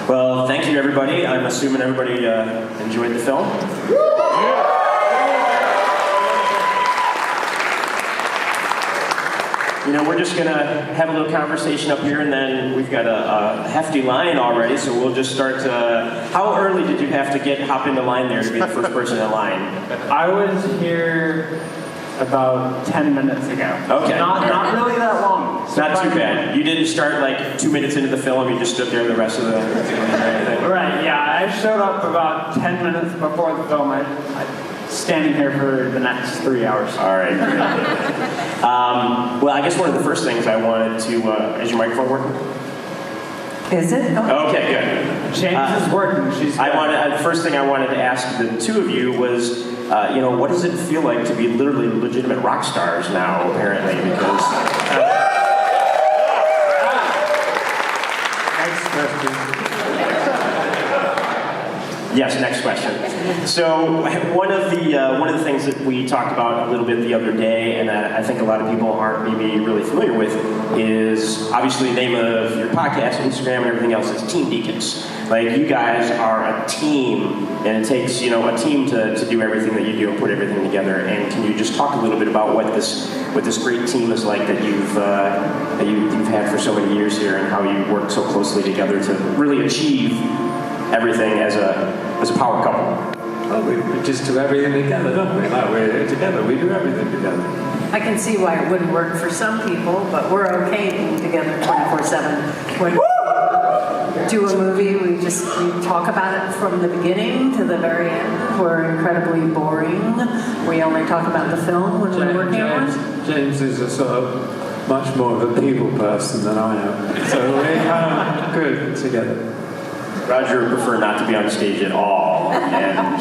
Well, thank you, everybody. I'm assuming everybody enjoyed the film. You know, we're just going to have a little conversation up here, and then we've got a hefty line already, so we'll just start to... How early did you have to hop into line there to be the first person in line? I was here about 10 minutes ago. Okay. Not really that long. Not too bad. You didn't start like 2 minutes into the film, you just stood there the rest of the... Right, yeah. I showed up about 10 minutes before the film. I'm standing here for the next 3 hours. All right, great. Well, I guess one of the first things I wanted to... is your microphone working? Is it? Oh. Okay, good. James is working. She's the first thing I wanted to ask the two of you was, you know, what does it feel like to be literally legitimate rock stars now, apparently, because... Next question. Yes, next question. So one of the things that we talked about a little bit the other day, and I think a lot of people aren't maybe really familiar with, is obviously the name of your podcast, Instagram, and everything else is Team Deakins. Like, you guys are a team, and it takes, you know, a team to do everything that you do and put everything together. And can you just talk a little bit about what this great team is like that you've had for so many years here, and how you work so closely together to really achieve everything as a power couple? Oh, we just do everything together, don't we? Like, we're together, we do everything together. I can see why it wouldn't work for some people, but we're okay being together 24/7. When we do a movie, we talk about it from the beginning to the very end. We're incredibly boring. We only talk about the film when we're working on it. James is a sort of much more of a people person than I am, so we're kind of good together. Roger would prefer not to be on stage at all and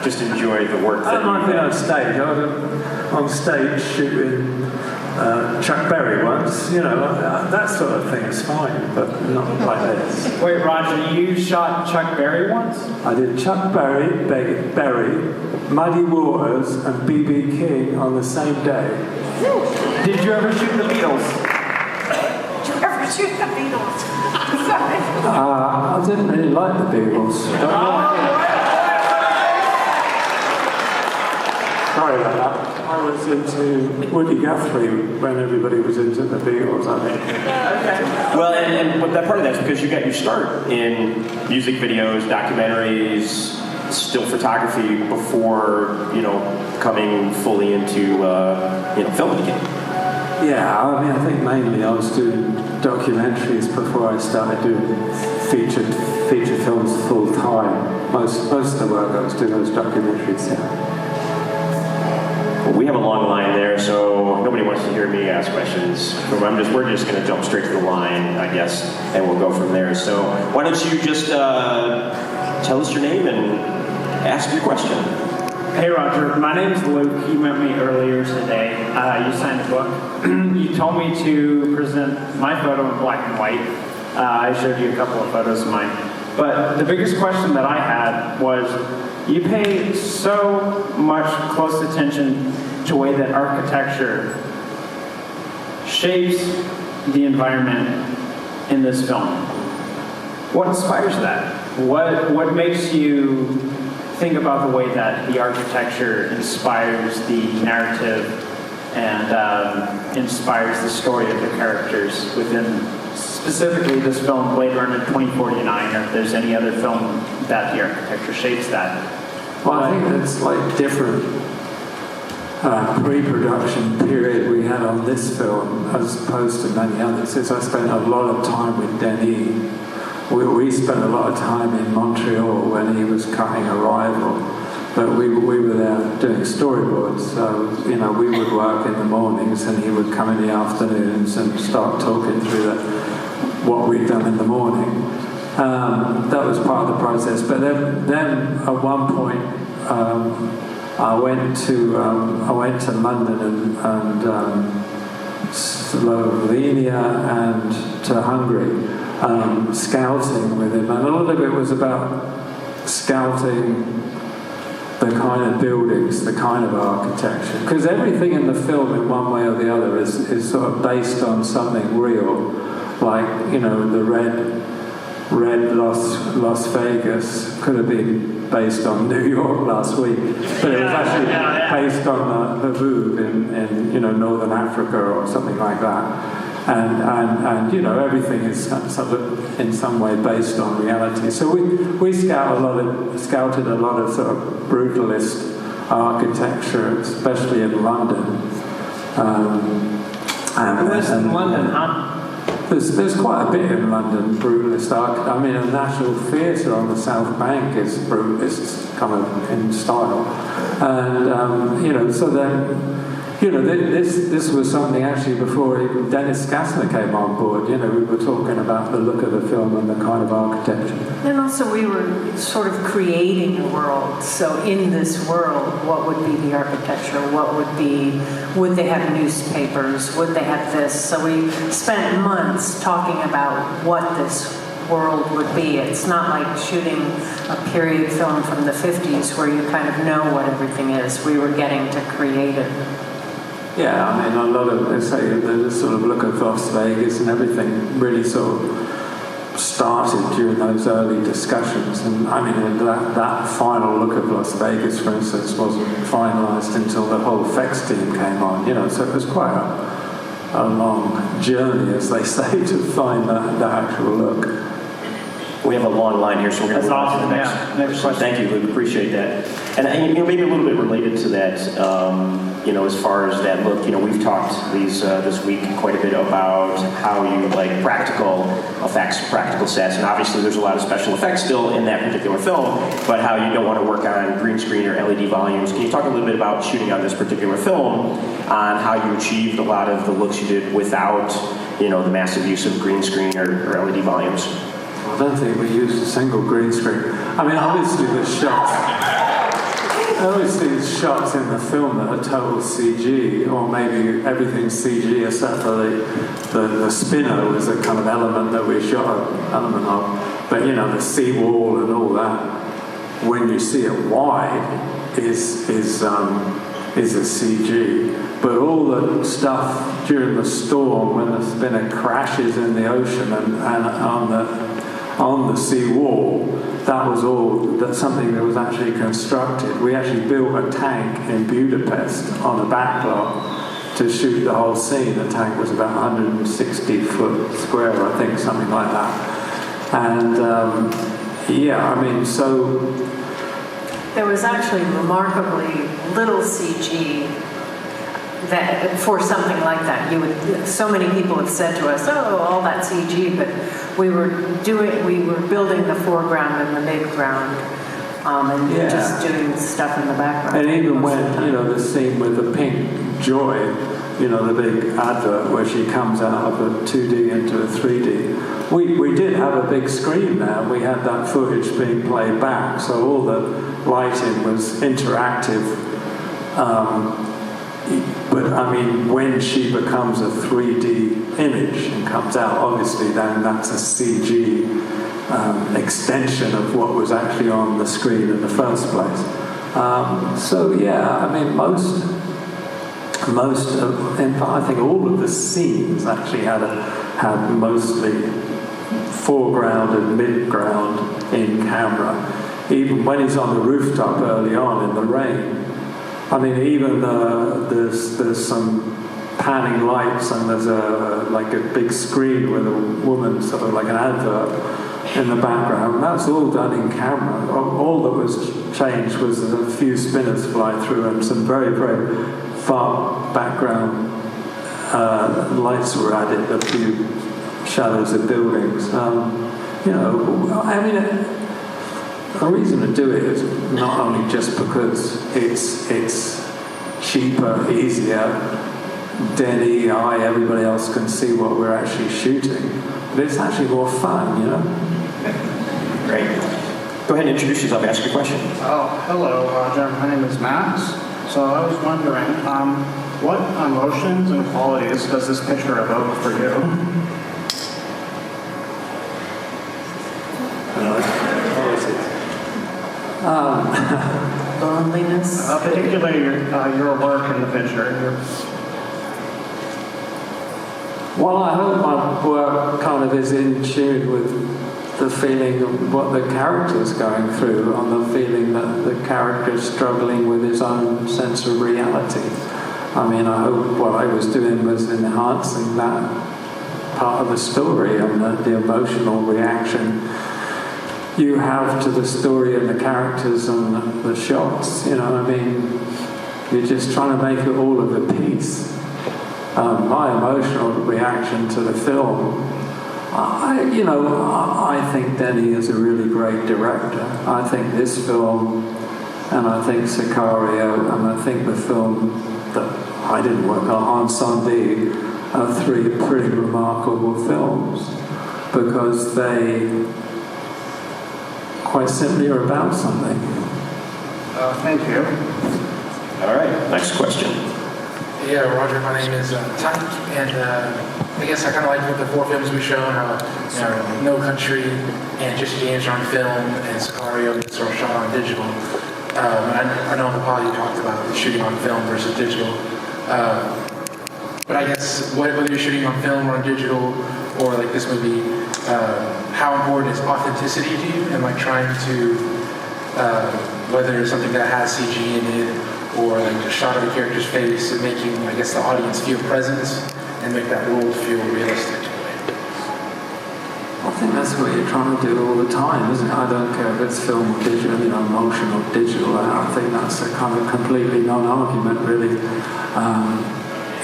just enjoy the work that I might be on stage. I was on stage shooting Chuck Berry once. You know, that sort of thing's fine, but not like this. Wait, Roger, you shot Chuck Berry once? I did Chuck Berry, Muddy Waters, and B.B. King on the same day. Did you ever shoot the Beatles? Did you ever shoot the Beatles? I didn't really like the Beatles. Sorry about that. I was into Woody Guthrie when everybody was into the Beatles, I think. Well, and that part of that's because you got your start in music videos, documentaries, still photography before, you know, coming fully into filmmaking. Yeah, I mean, I think mainly I was doing documentaries before I started doing feature films full time. Most of the work I was doing was documentaries. Yeah. Well, we have a long line there, so nobody wants to hear me ask questions. We're just going to jump straight to the line, I guess, and we'll go from there. So why don't you just tell us your name and ask your question. Hey Roger, my name is Luke. You met me earlier today. You signed a book. You told me to present my photo in black and white. I showed you a couple of photos of mine. But the biggest question that I had was, you pay so much close attention to the way that architecture shapes the environment in this film. What inspires that? What makes you think about the way that the architecture inspires the narrative and inspires the story of the characters within specifically this film, Blade Runner 2049, or if there's any other film that the architecture shapes that? Well, I think it's like different pre-production period we had on this film as opposed to many others. Since I spent a lot of time with Denis. We spent a lot of time in Montreal when he was cutting Arrival, but we were there doing storyboards, so, you know, we would work in the mornings and he would come in the afternoons and start talking through what we'd done in the morning. That was part of the process, but then at one point I went to London and Slovenia and to Hungary. Scouting with him, and a lot of it was about scouting the kind of buildings, the kind of architecture, because everything in the film in one way or the other is sort of based on something real, like, you know, the red read Las Vegas could have been based on New York last week, but it was actually based on the Havu in Northern Africa or something like that. And everything is sort of in some way based on reality. So we scouted a lot of sort of brutalist architecture, especially in London. In London, huh? There's quite a bit in London, brutalist art. I mean, a National Theatre on the South Bank is brutalist kind of in style. And, so then, this was something actually before even Dennis Gassner came on board. We were talking about the look of the film and the kind of architecture. And also we were sort of creating a world. So in this world, what would be the architecture? Would they have newspapers? Would they have this? So we spent months talking about what this world would be. It's not like shooting a period film from the 50s where you kind of know what everything is. We were getting to create it. Yeah, I mean, a lot of, they say, the sort of look of Las Vegas and everything really sort of started during those early discussions. And I mean, that final look of Las Vegas, for instance, wasn't finalised until the whole effects team came on, so it was quite a long journey, as they say, to find that actual look. We have a long line here, so we're going to move on to the next question. Thank you, Luke. Appreciate that. And maybe a little bit related to that, as far as that look, we've talked this week quite a bit about how you like practical effects, practical sets, and obviously there's a lot of special effects still in that particular film, but how you don't want to work on green screen or LED volumes. Can you talk a little bit about shooting on this particular film, on how you achieved a lot of the looks you did without, the massive use of green screen or LED volumes? I don't think we used a single green screen. I mean, obviously the shots in the film that are total CG, or maybe everything's CG except for the spinner was a kind of element that we shot an element of. But the seawall and all that, when you see it wide, is a CG. But all the stuff during the storm, when the spinner crashes in the ocean and on the sea wall, that's something that was actually constructed. We actually built a tank in Budapest on a backlot to shoot the whole scene. The tank was about 160 foot square, I think, something like that. And so there was actually remarkably little CG that for something like that. So many people have said to us, all that CG, but we were building the foreground and the midground, and just doing stuff in the background. And even when, the scene with the pink joy, the big advert where she comes out of a 2D into a 3D, we did have a big screen there. We had that footage being played back, so all the lighting was interactive. But I mean, when she becomes a 3D image and comes out, obviously then that's a CG extension of what was actually on the screen in the first place. I think all of the scenes actually had mostly foreground and midground in camera. Even when he's on the rooftop early on in the rain, I mean, even there's some panning lights, and there's a big screen with a woman, sort of like an advert in the background. That's all done in camera. All that was changed was a few spinners fly through and some very, very far background lights were added, a few shadows of buildings. The reason to do it is not only just because it's cheaper, easier, dead eye, everybody else can see what we're actually shooting, but it's actually more fun, Great. Go ahead and introduce yourself, ask your question. Oh, hello, Roger. My name is Max. So I was wondering, what emotions and qualities does this picture evoke for you? Loneliness. Particularly your work in the picture. Well, I hope my work kind of is in tune with the feeling of what the character's going through, on the feeling that the character's struggling with his own sense of reality. I mean, I hope what I was doing was enhancing that part of the story and the emotional reaction you have to the story and the characters and the shots. You know, I mean, you're just trying to make it all of a piece. My emotional reaction to the film, I think Denny is a really great director. I think this film, and I think Sicario, and I think the film that I didn't work on Sandy, are three pretty remarkable films because they quite simply are about something. Thank you. All right, next question. Yeah, Roger, my name is Tank, and I guess I kind of like with the four films we've shown, how No Country and Jesse James are on film, and Sicario is sort of shot on digital. I know in the pod you talked about shooting on film versus digital. But I guess whether you're shooting on film or on digital, or like this movie, how important is authenticity to you, and like trying to, whether it's something that has CG in it, or like a shot of a character's face and making, I guess, the audience feel presence and make that world feel realistic. I think that's what you're trying to do all the time, isn't it? I don't care if it's film or digital, emotional digital. I think that's a kind of completely non-argument, really.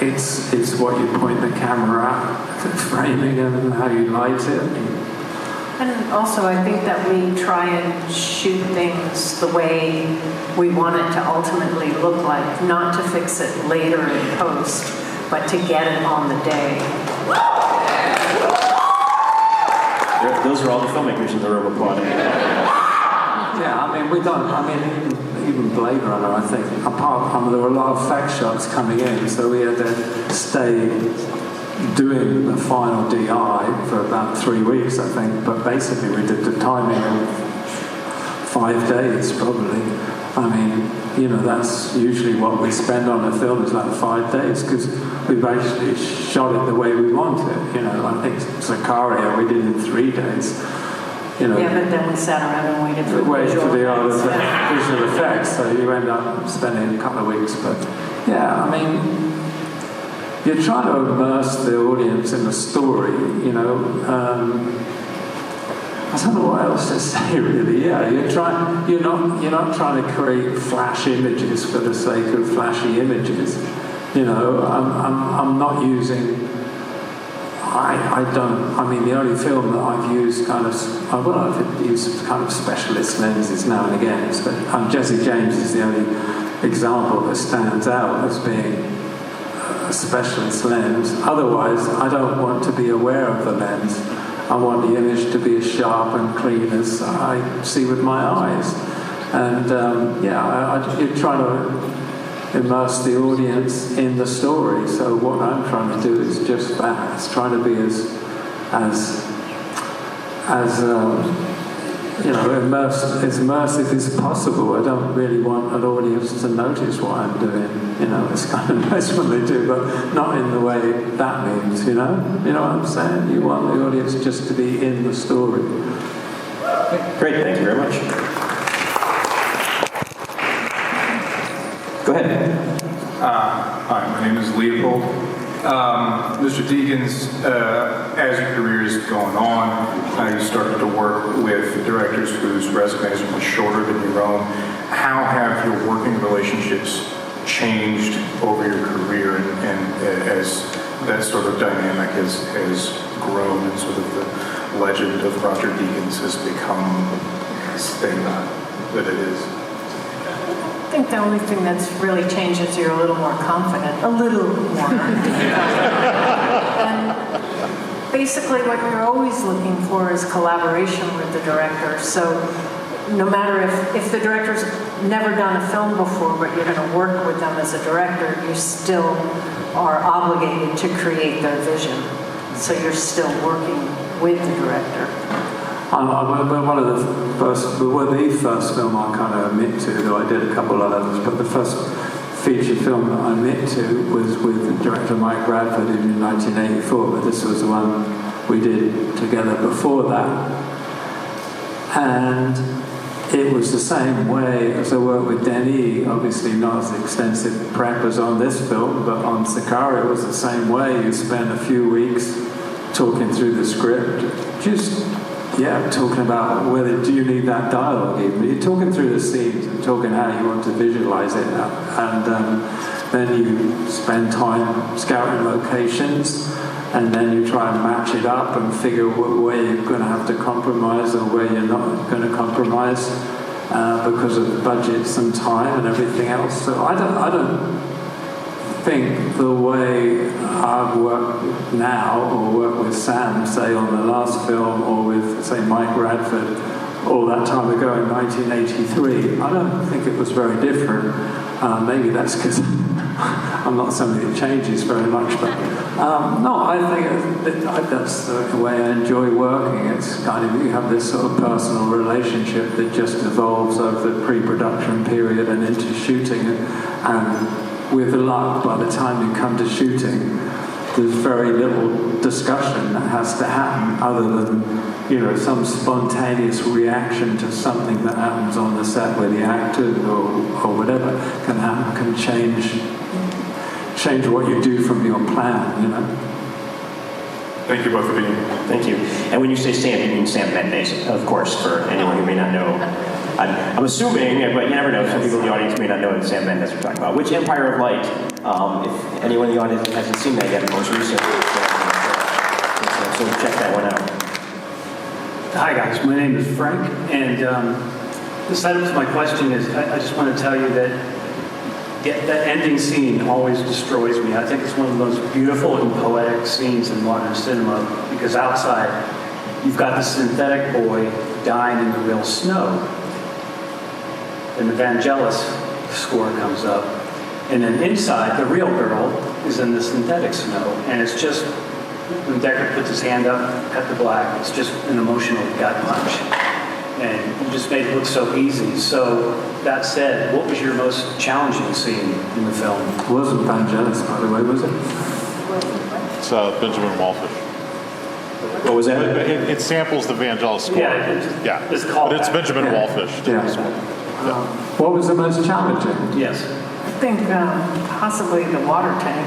It's what you point the camera at, the framing and how you light it. And also, I think that we try and shoot things the way we want it to ultimately look like, not to fix it later in post, but to get it on the day. Those are all the filmmakers in the room applauding. Yeah, I mean, even Blade Runner, I think, there were a lot of fact shots coming in, so we had to stay doing the final DI for about 3 weeks, I think, but basically we did the timing of 5 days, probably. I mean, that's usually what we spend on a film, is like 5 days, because we basically shot it the way we want it. I think Sicario we did in 3 days. Yeah, but then we sat around and waited for the visual effects, so you end up spending a couple of weeks. But yeah, I mean, you're trying to immerse the audience in the story. I don't know what else to say, really. Yeah, you're not trying to create flash images for the sake of flashy images. I'm not using. The only film that I've used I've used kind of specialist lenses now and again. Jesse James is the only example that stands out as being a specialist lens. Otherwise, I don't want to be aware of the lens. I want the image to be as sharp and clean as I see with my eyes. And you're trying to immerse the audience in the story. So what I'm trying to do is just that. It's trying to be as immersive as possible. I don't really want an audience to notice what I'm doing. It's kind of nice when they do, but not in the way that means. You know what I'm saying? You want the audience just to be in the story. Great, thank you very much. Go ahead. Hi, my name is Leopold. Mr. Deakins, as your career is going on, you started to work with directors whose resumes are much shorter than your own. How have your working relationships changed over your career, and as that sort of dynamic has grown, and sort of the legend of Roger Deakins has become this thing that it is? I think the only thing that's really changed is you're a little more confident. A little more confident. And basically what you're always looking for is collaboration with the director. So no matter if the director's never done a film before, but you're going to work with them as a director, you still are obligated to create their vision. So you're still working with the director. The first film I kind of admit to, though I did a couple of others, but the first feature film that I admit to was with director Mike Bradford in 1984, but this was the one we did together before that. And it was the same way as I worked with Denis, obviously not as extensive prep as on this film, but on Sicario it was the same way. You spend a few weeks talking through the script, just, talking about whether do you need that dialogue even. You're talking through the scenes and talking how you want to visualize it. And then you spend time scouting locations, and then you try and match it up and figure where you're going to have to compromise or where you're not going to compromise because of budgets and time and everything else. So I don't think the way I've worked now or worked with Sam, say on the last film, or with, say, Mike Radford all that time ago in 1983, I don't think it was very different. Maybe that's because I'm not somebody that changes very much, but no, I think that's the way I enjoy working. It's kind of, you have this sort of personal relationship that just evolves over the pre-production period and into shooting, and with luck, by the time you come to shooting, there's very little discussion that has to happen other than, some spontaneous reaction to something that happens on the set where the actors or whatever can change what you do from your plan, Thank you both for being here. Thank you. And when you say Sam, you mean Sam Mendes, of course, for anyone who may not know. I'm assuming, but you never know, some people in the audience may not know what Sam Mendes we're talking about. Which Empire of Light, if anyone in the audience hasn't seen that yet, most recently, so check that one out. Hi guys, my name is Frank, and the setup to my question is, I just want to tell you that that ending scene always destroys me. I think it's one of the most beautiful and poetic scenes in modern cinema, because outside, you've got the synthetic boy dying in the real snow. And the Vangelis score comes up, and then inside, the real girl is in the synthetic snow, and it's just, when Deckard puts his hand up, cut the black, it's just an emotional gut punch. And you just made it look so easy. So, that said, what was your most challenging scene in the film? It wasn't Vangelis, by the way, was it? It's Benjamin Wallfish. What was that? It samples the Vangelis score. Yeah, it's but it's Benjamin Wallfish. What was the most challenging? Yes. I think possibly the water tank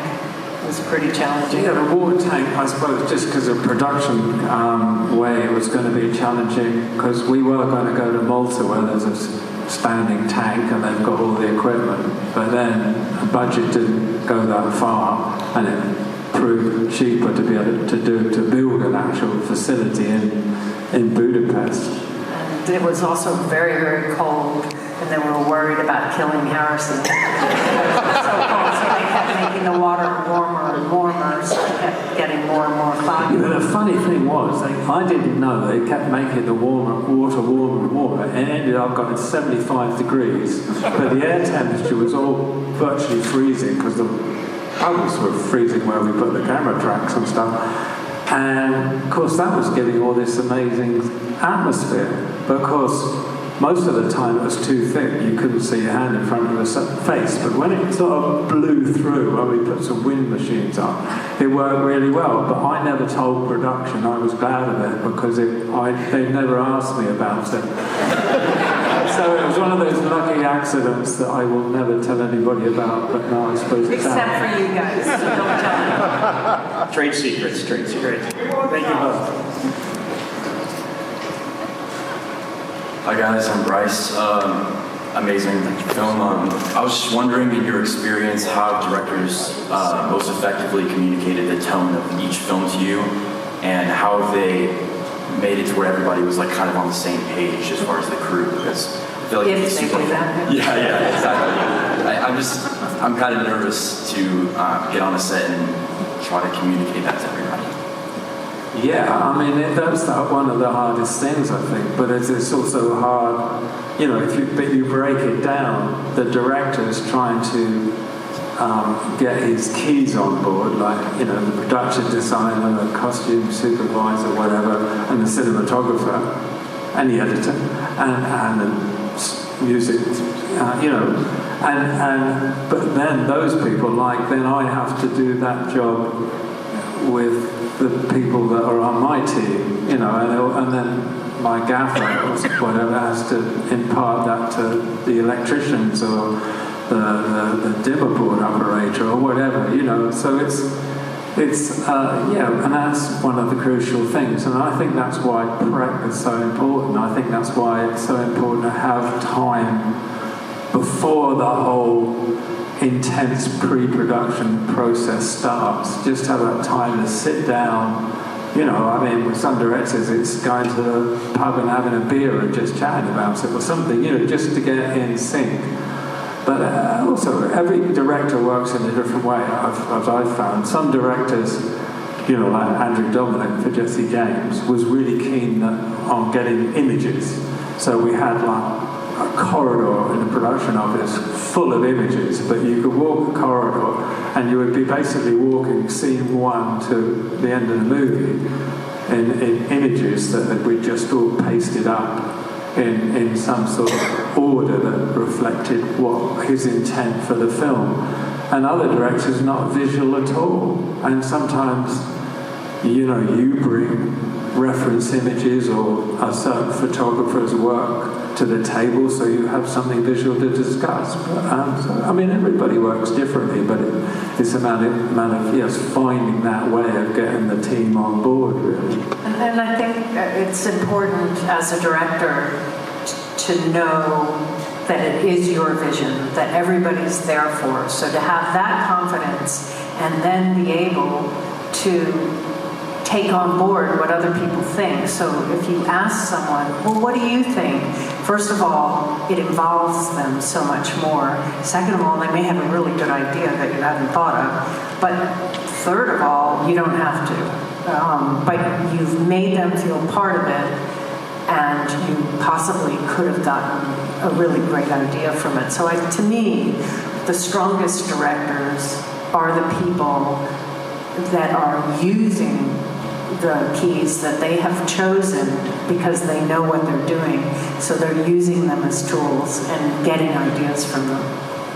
was pretty challenging. Yeah, the water tank, I suppose, just because of production way, it was going to be challenging, because we were going to go to Malta where there's a standing tank and they've got all the equipment, but then the budget didn't go that far, and it proved cheaper to be able to build an actual facility in Budapest. And it was also very, very cold, and they were worried about killing Harrison. It was so cold, so they kept making the water warmer and warmer, so it kept getting more and more foggy. But the funny thing was, I didn't know they kept making the water warmer and warmer, and it ended up going 75 degrees, but the air temperature was all virtually freezing, because the bubbles were freezing where we put the camera tracks and stuff. And of course that was giving all this amazing atmosphere, but of course most of the time it was too thick, you couldn't see your hand in front of your face, but when it sort of blew through, when we put some wind machines on, it worked really well. But I never told production, I was glad of it, because they never asked me about it. So it was one of those lucky accidents that I will never tell anybody about, but now I suppose it's Except out. for you guys, so don't tell me. Trade secrets. Thank you both. Hi guys, I'm Bryce. Amazing film. I was just wondering, in your experience, how directors most effectively communicated the tone of each film to you, and how they made it to where everybody was like kind of on the same page as far as the crew. Because I feel like If they do that. Yeah, exactly. I'm kind of nervous to get on a set and try to communicate that to everybody. Yeah, I mean, that's one of the hardest things, I think. But it's also hard, if you break it down, the director's trying to get his keys on board, like, the production designer, the costume supervisor, whatever, and the cinematographer, and the editor, and the music, but then those people, then I have to do that job with the people that are on my team, and then my gaffer or whatever has to impart that to the electricians or the dimmer board operator or whatever, so it's and that's one of the crucial things, and I think that's why prep is so important. I think that's why it's so important to have time before the whole intense pre-production process starts. Just have that time to sit down. With some directors, it's going to the pub and having a beer and just chatting about it or something, just to get in sync. But also, every director works in a different way, as I've found. Some directors, like Andrew Dominic for Jesse James, was really keen on getting images. So we had like a corridor in the production office full of images, but you could walk the corridor and you would be basically walking scene one to the end of the movie in images that we just all pasted up in some sort of order that reflected what his intent for the film. And other directors not visual at all. And sometimes, you bring reference images or a certain photographer's work to the table so you have something visual to discuss. Everybody works differently, but it's a matter of finding that way of getting the team on board, really. And I think it's important as a director to know that it is your vision, that everybody's there for. So to have that confidence and then be able to take on board what other people think. So if you ask someone, well, what do you think? First of all, it involves them so much more. Second of all, they may have a really good idea that you haven't thought of. But third of all, you don't have to. But you've made them feel part of it, and you possibly could have gotten a really great idea from it. So to me, the strongest directors are the people that are using the keys that they have chosen because they know what they're doing. So they're using them as tools and getting ideas from them.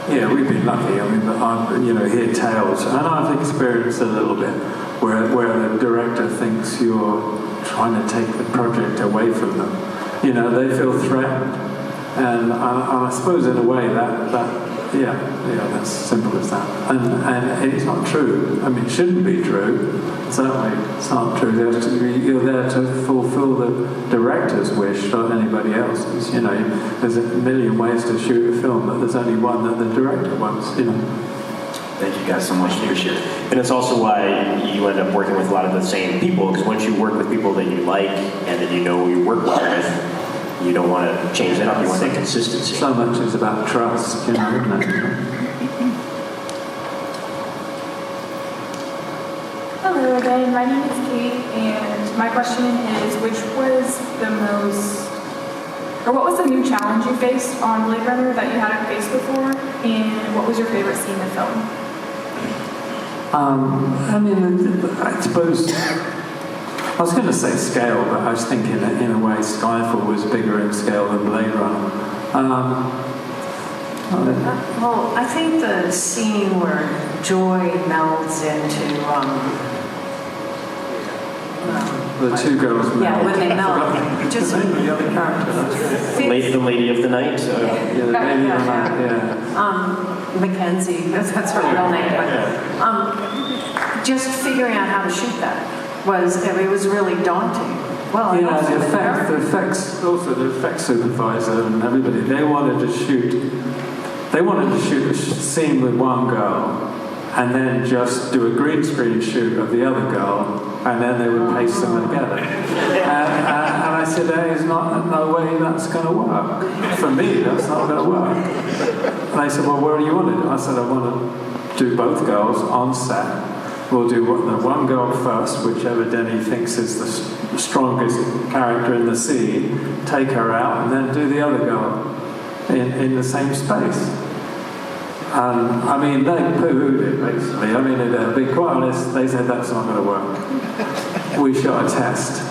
Yeah, we've been lucky. I hear tales, and I've experienced a little bit where the director thinks you're trying to take the project away from them. They feel threatened, and I suppose in a way that's simple as that. And it's not true. It shouldn't be true. Certainly, it's not true. You're there to fulfill the director's wish, not anybody else's. There's a million ways to shoot a film, but there's only one that the director wants. Thank you guys so much. Appreciate it. And it's also why you end up working with a lot of the same people, because once you work with people that you like and that you work well with, you don't want to change that up. You want that consistency. So much is about trust, isn't it? Hello again, my name is Kate, and my question is, what was the new challenge you faced on Blade Runner that you hadn't faced before, and what was your favorite scene in the film? I suppose I was going to say scale, but I was thinking that in a way Skyfall was bigger in scale than Blade Runner. Well, I think the scene where joy melds into the two girls melt. yeah, when they melt, just the other character. The Lady of the Night. Yeah, the Lady of the Night. Yeah. Mackenzie, that's her real name. But, just figuring out how to shoot that was really daunting. Well, the effects supervisor and everybody, they wanted to shoot a scene with one girl and then just do a green screen shoot of the other girl, and then they would paste them together. And I said, there's no way that's going to work. For me, that's not going to work. And they said, well, where do you want it? I said, I want to do both girls on set. We'll do the one girl first, whichever Denny thinks is the strongest character in the scene, take her out, and then do the other girl in the same space. And they poo-hooed it, basically. To be quite honest, they said that's not going to work. We shot a test.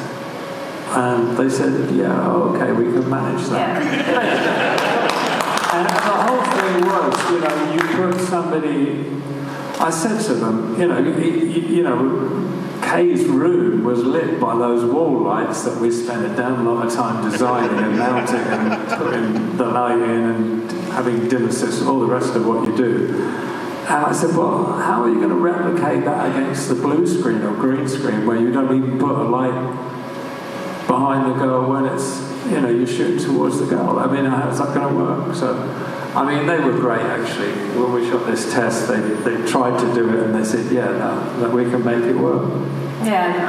And they said, yeah, okay, we can manage that. Yeah. And the whole thing was, you put somebody... I said to them, Kay's room was lit by those wall lights that we spent a damn lot of time designing and mounting and putting the light in and having dimmer system, all the rest of what you do. And I said, well, how are you going to replicate that against the blue screen or green screen where you don't even put a light behind the girl when it's, you're shooting towards the girl? I mean, how's that going to work? So, I mean, they were great, actually. When we shot this test, they tried to do it, and they said, yeah, that we can make it work. Yeah, and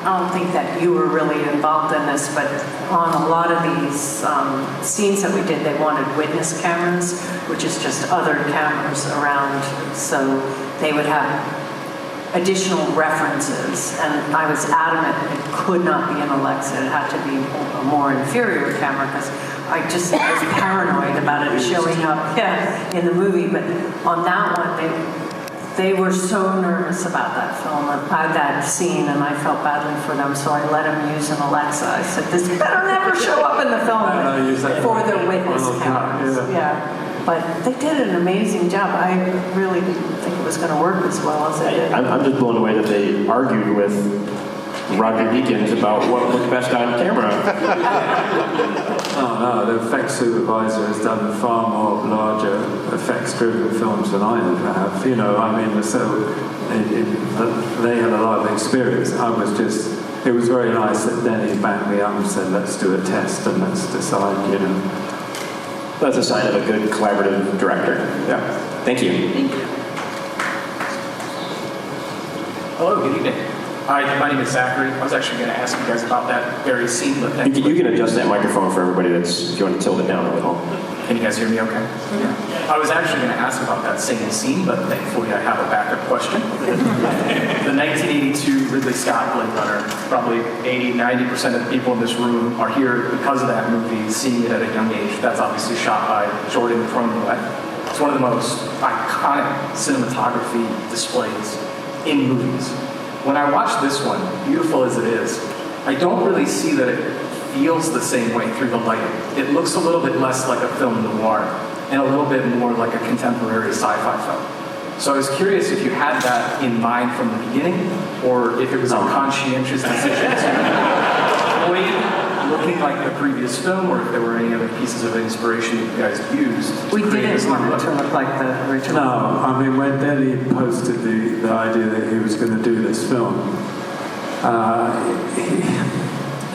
I don't think that you were really involved in this, but on a lot of these scenes that we did, they wanted witness cameras, which is just other cameras around, so they would have additional references, and I was adamant it could not be an Alexa, it had to be a more inferior camera, because I just was paranoid about it showing up in the movie. But on that one, they were so nervous about that film, that scene, and I felt badly for them, so I let them use an Alexa. I said, this better never show up in the film for the witness cameras. Yeah. But they did an amazing job. I really didn't think it was going to work as well as it did. I'm just blown away that they argued with Roger Deakins about what looked best on camera. Oh no, the effects supervisor has done far more larger effects-driven films than I ever have. I mean, so they had a lot of experience. It was very nice that Denny backed me up and said, let's do a test and let's decide, That's a sign of a good collaborative director. Yeah. Thank you. Thank you. Hello, good evening. Hi, my name is Zachary. I was actually going to ask you guys about that very scene, but You can adjust that microphone for everybody if you want to tilt it down a little. Can you guys hear me okay? Yeah. I was actually going to ask about that same scene, but thankfully I have a backup question. The 1982 Ridley Scott Blade Runner, probably 80-90% of the people in this room are here because of that movie, seeing it at a young age. That's obviously shot by Jordan Cronenberg. It's one of the most iconic cinematography displays in movies. When I watch this one, beautiful as it is, I don't really see that it feels the same way through the lighting. It looks a little bit less like a film noir and a little bit more like a contemporary sci-fi film. So I was curious if you had that in mind from the beginning, or if it was a conscientious decision to avoid looking like the previous film, or if there were any other pieces of inspiration that you guys used. We didn't want it to look like the original. No, I mean, when Denny posted the idea that he was going to do this film,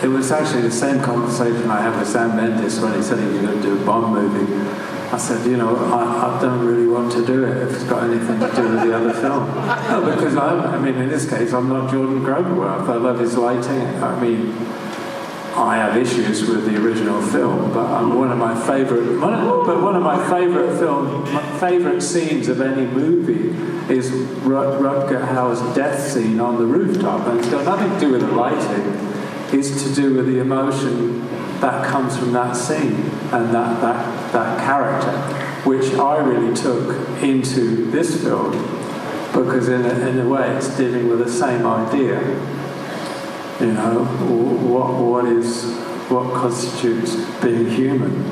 it was actually the same conversation I had with Sam Mendes when he said he was going to do a Bond movie. I said, I don't really want to do it if it's got anything to do with the other film. No, because in this case, I'm not Jordan Cronenberg. I love his lighting. I mean, I have issues with the original film, but one of my favorite scenes of any movie is Rutger Hauer's death scene on the rooftop, and it's got nothing to do with the lighting. It's to do with the emotion that comes from that scene and that character, which I really took into this film, because in a way it's dealing with the same idea. What constitutes being human?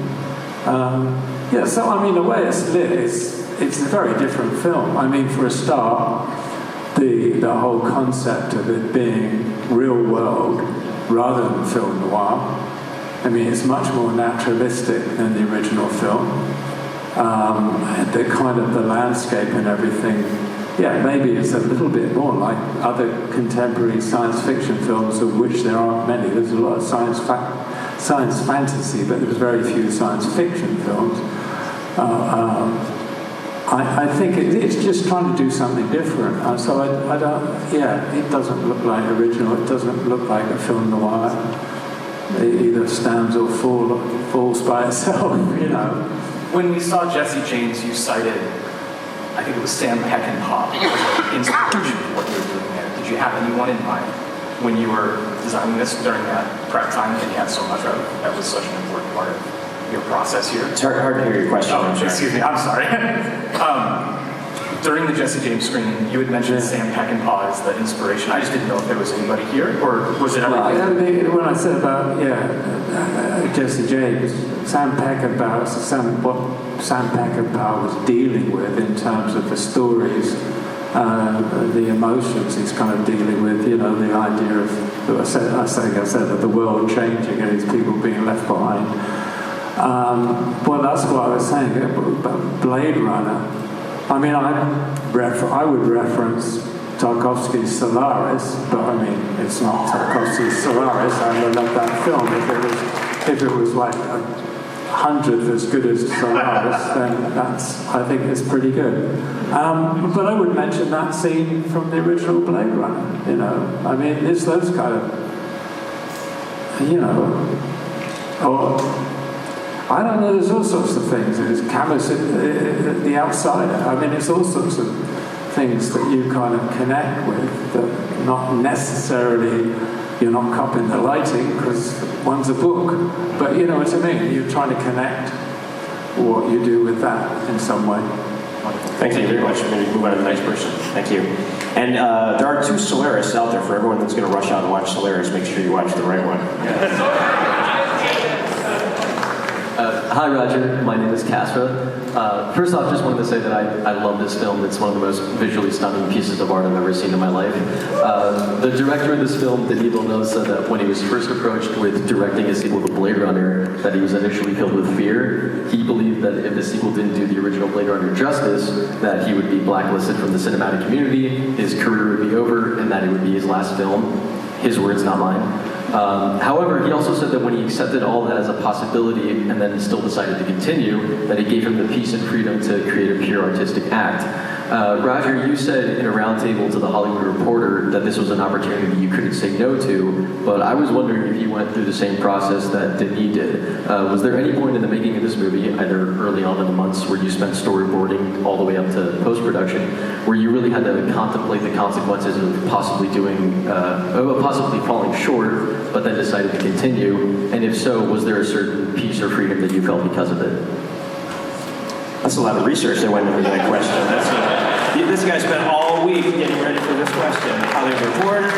So the way it's lit, it's a very different film. I mean, for a start, the whole concept of it being real world rather than film noir. I mean, it's much more naturalistic than the original film. The kind of the landscape and everything. Yeah, maybe it's a little bit more like other contemporary science fiction films, of which there aren't many. There's a lot of science fantasy, but there's very few science fiction films. I think it's just trying to do something different. So I don't. Yeah, it doesn't look like original. It doesn't look like a film noir. It either stands or falls by itself. When we saw Jesse James, you cited, I think it was Sam Peckinpah as an inspiration for what you were doing there. Did you have anyone in mind when you were designing this during that prep time that you had so much of? That was such an important part of your process here. It's hard to hear your question. Excuse me, I'm sorry. During the Jesse James screening, you had mentioned Sam Peckinpah as the inspiration. I just didn't know if there was anybody here, or was it everything? When I said about Jesse James, Sam Peckinpah was dealing with in terms of the stories the emotions he's kind of dealing with, you know, the idea of, I said of the world changing and these people being left behind. Well, that's what I was saying about Blade Runner. I mean, I would reference Tarkovsky's Solaris, but I mean, it's not Tarkovsky's Solaris. I would love that film. If it was like a hundredth as good as Solaris, then I think it's pretty good. But I would mention that scene from the original Blade Runner. You know, I mean, it's those kind of, you know, or I don't know. There's all sorts of things. There's Camus, The Outsider. I mean, it's all sorts of things that you kind of connect with that not necessarily you're not copying the lighting because one's a book, but you know what I mean. You're trying to connect what you do with that in some way. Thank you very much. We're going to move on to the next person. Thank you. And there are 2 Solaris out there. For everyone that's going to rush out and watch Solaris, make sure you watch the right one. Hi, Roger. My name is Casper. First off, just wanted to say that I love this film. It's one of the most visually stunning pieces of art I've ever seen in my life. The director of this film, Denis Villeneuve, said that when he was first approached with directing a sequel to Blade Runner, that he was initially filled with fear. He believed that if the sequel didn't do the original Blade Runner justice, that he would be blacklisted from the cinematic community, his career would be over, and that it would be his last film. His words, not mine. However, he also said that when he accepted all that as a possibility and then still decided to continue, that it gave him the peace and freedom to create a pure artistic act. Roger, you said in a roundtable to the Hollywood Reporter that this was an opportunity you couldn't say no to, but I was wondering if you went through the same process that Denis did. Was there any point in the making of this movie, either early on in the months where you spent storyboarding all the way up to post-production, where you really had to contemplate the consequences of possibly falling short, but then decided to continue? And if so, was there a certain peace or freedom that you felt because of it? That's a lot of research that went into that question. This guy spent all week getting ready for this question. Hollywood Reporter,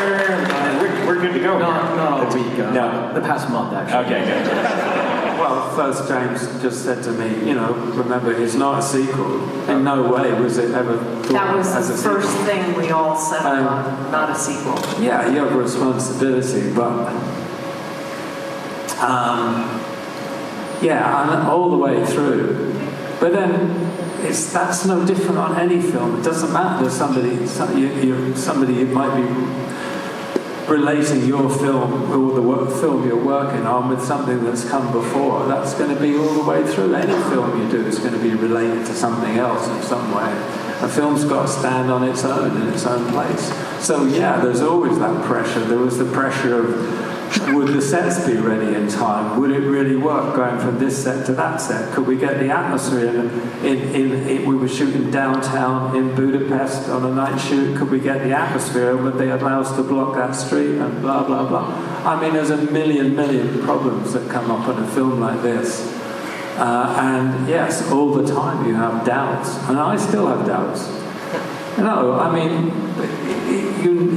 we're good to go. Not a week. No. The past month, actually. Okay, good. Well, first James just said to me, you know, remember, it's not a sequel. In no way was it ever thought That was as the a sequel. first thing we all settled on, not a sequel. Yeah, you have a responsibility, but yeah, and all the way through. But then that's no different on any film. It doesn't matter. There's somebody you might be relating your film or the film you're working on with something that's come before. That's going to be all the way through. Any film you do is going to be related to something else in some way. A film's got to stand on its own in its own place. So yeah, there's always that pressure. There was the pressure of, would the sets be ready in time? Would it really work going from this set to that set? Could we get the atmosphere we were shooting downtown in Budapest on a night shoot. Could we get the atmosphere? Would they allow us to block that street? And blah, blah, blah. I mean, there's a million problems that come up in a film like this. And yes, all the time you have doubts. And I still have doubts. No, I mean,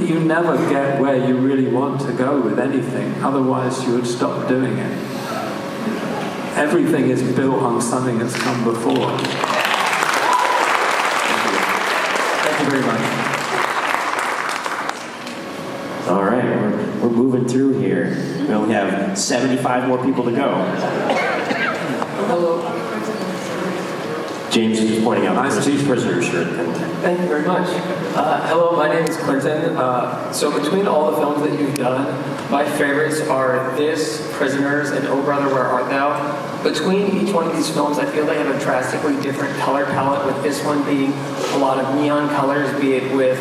you never get where you really want to go with anything. Otherwise, you would stop doing it. Everything is built on something that's come before. Thank you very much. All right, we're moving through here. We only have 75 more people to go. Hello. James is just pointing out the prisoner shirt. Thank you very much. Hello, my name is Clinton. So between all the films that you've done, my favorites are this, Prisoners, and Oh Brother, Where Art Thou? Between each one of these films, I feel they have a drastically different color palette, with this one being a lot of neon colors, be it with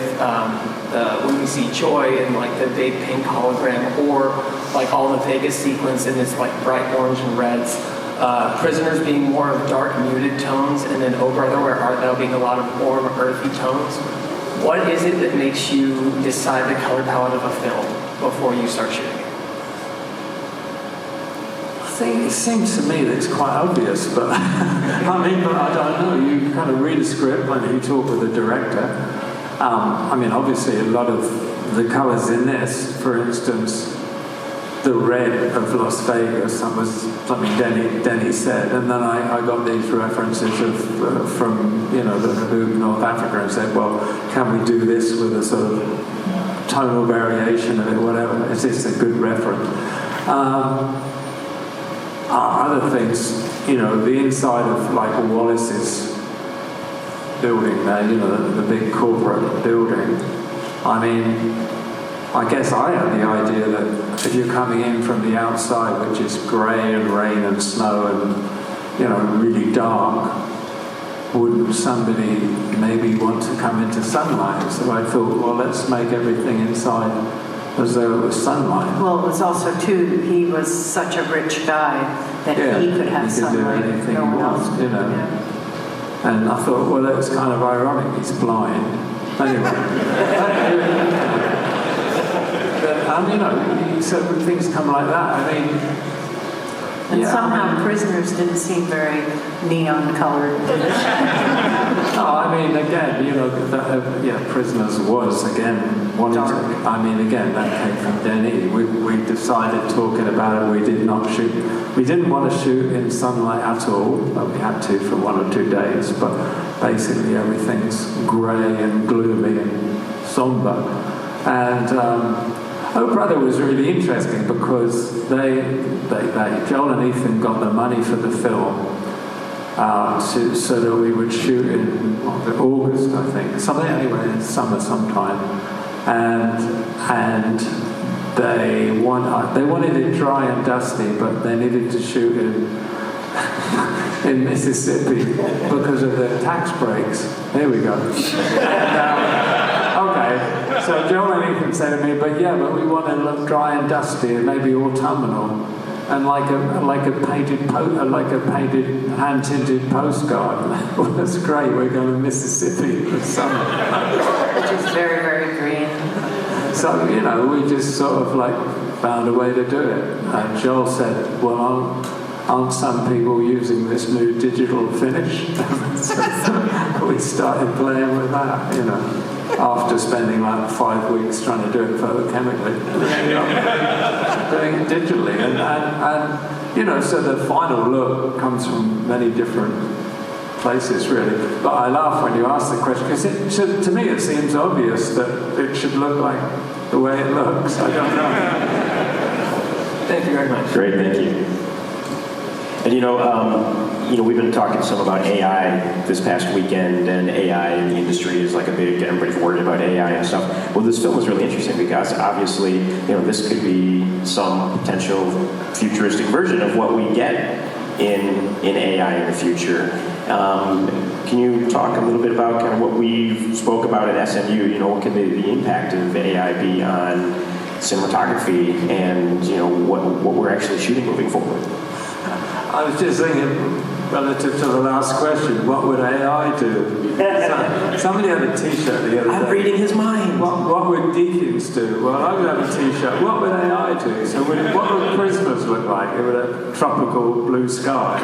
when we see Joy and like the big pink hologram, or like all the Vegas sequence in this like bright orange and reds. Prisoners being more of dark, muted tones, and then Oh Brother, Where Art Thou being a lot of warm, earthy tones. What is it that makes you decide the color palette of a film before you start shooting it? It seems to me that it's quite obvious, but I mean, but I don't know. You kind of read a script and you talk with the director. I mean, obviously, a lot of the colours in this, for instance, the red of Las Vegas. That was something Denny said, and then I got these references from the Who North Africa, and said, well, can we do this with a sort of tonal variation of it, whatever? Is this a good reference? Other things, the inside of like Wallace's building there, the big corporate building. I mean, I guess I had the idea that if you're coming in from the outside, which is grey and rain and snow and, really dark, wouldn't somebody maybe want to come into sunlight? So I thought, well, let's make everything inside as though it was sunlight. Well, it was also, too, he was such a rich guy that he could have sunlight. Do anything no he one wants, else. Yeah. And I thought, well, that's kind of ironic. He's blind. Anyway. And, certain things come like that. I mean... And somehow prisoners didn't seem very neon colored. No, I mean, again, prisoners was, again, wanted to... I mean, again, that came from Denny. We decided, talking about it, we did not shoot... We didn't want to shoot in sunlight at all, but we had to for 1 or 2 days, but basically everything's grey and gloomy and somber. And... Oh Brother was really interesting because Joel and Ethan got the money for the film so that we would shoot in August, I think, in summer sometime, and they wanted it dry and dusty, but they needed to shoot in Mississippi because of the tax breaks. There we go. Okay. So Joel and Ethan said to me, but we want to look dry and dusty, and maybe autumnal, and like a painted hand-tinted postcard. Well, that's great. We're going to Mississippi for summer, Which is very, very green. So we just sort of like found a way to do it. And Joel said, well, aren't some people using this new digital finish? So we started playing with that, after spending like 5 weeks trying to do it photochemically, doing it digitally, and so the final look comes from many different places, really. But I laugh when you ask the question because to me it seems obvious that it should look like the way it looks. I don't know. Thank you very much. Great, thank you. And we've been talking some about AI this past weekend, and AI in the industry is like everybody's worried about AI and stuff. Well, this film was really interesting because obviously, this could be some potential futuristic version of what we get in AI in the future. Can you talk a little bit about kind of what we spoke about at SMU? What could the impact of AI be on cinematography and what we're actually shooting moving forward? I was just thinking, relative to the last question, what would AI do? Somebody had a T-shirt the other day. I'm reading his mind. What would Deakins do? Well, I would have a T-shirt. What would AI do? So what would Christmas look like? It would have tropical blue sky.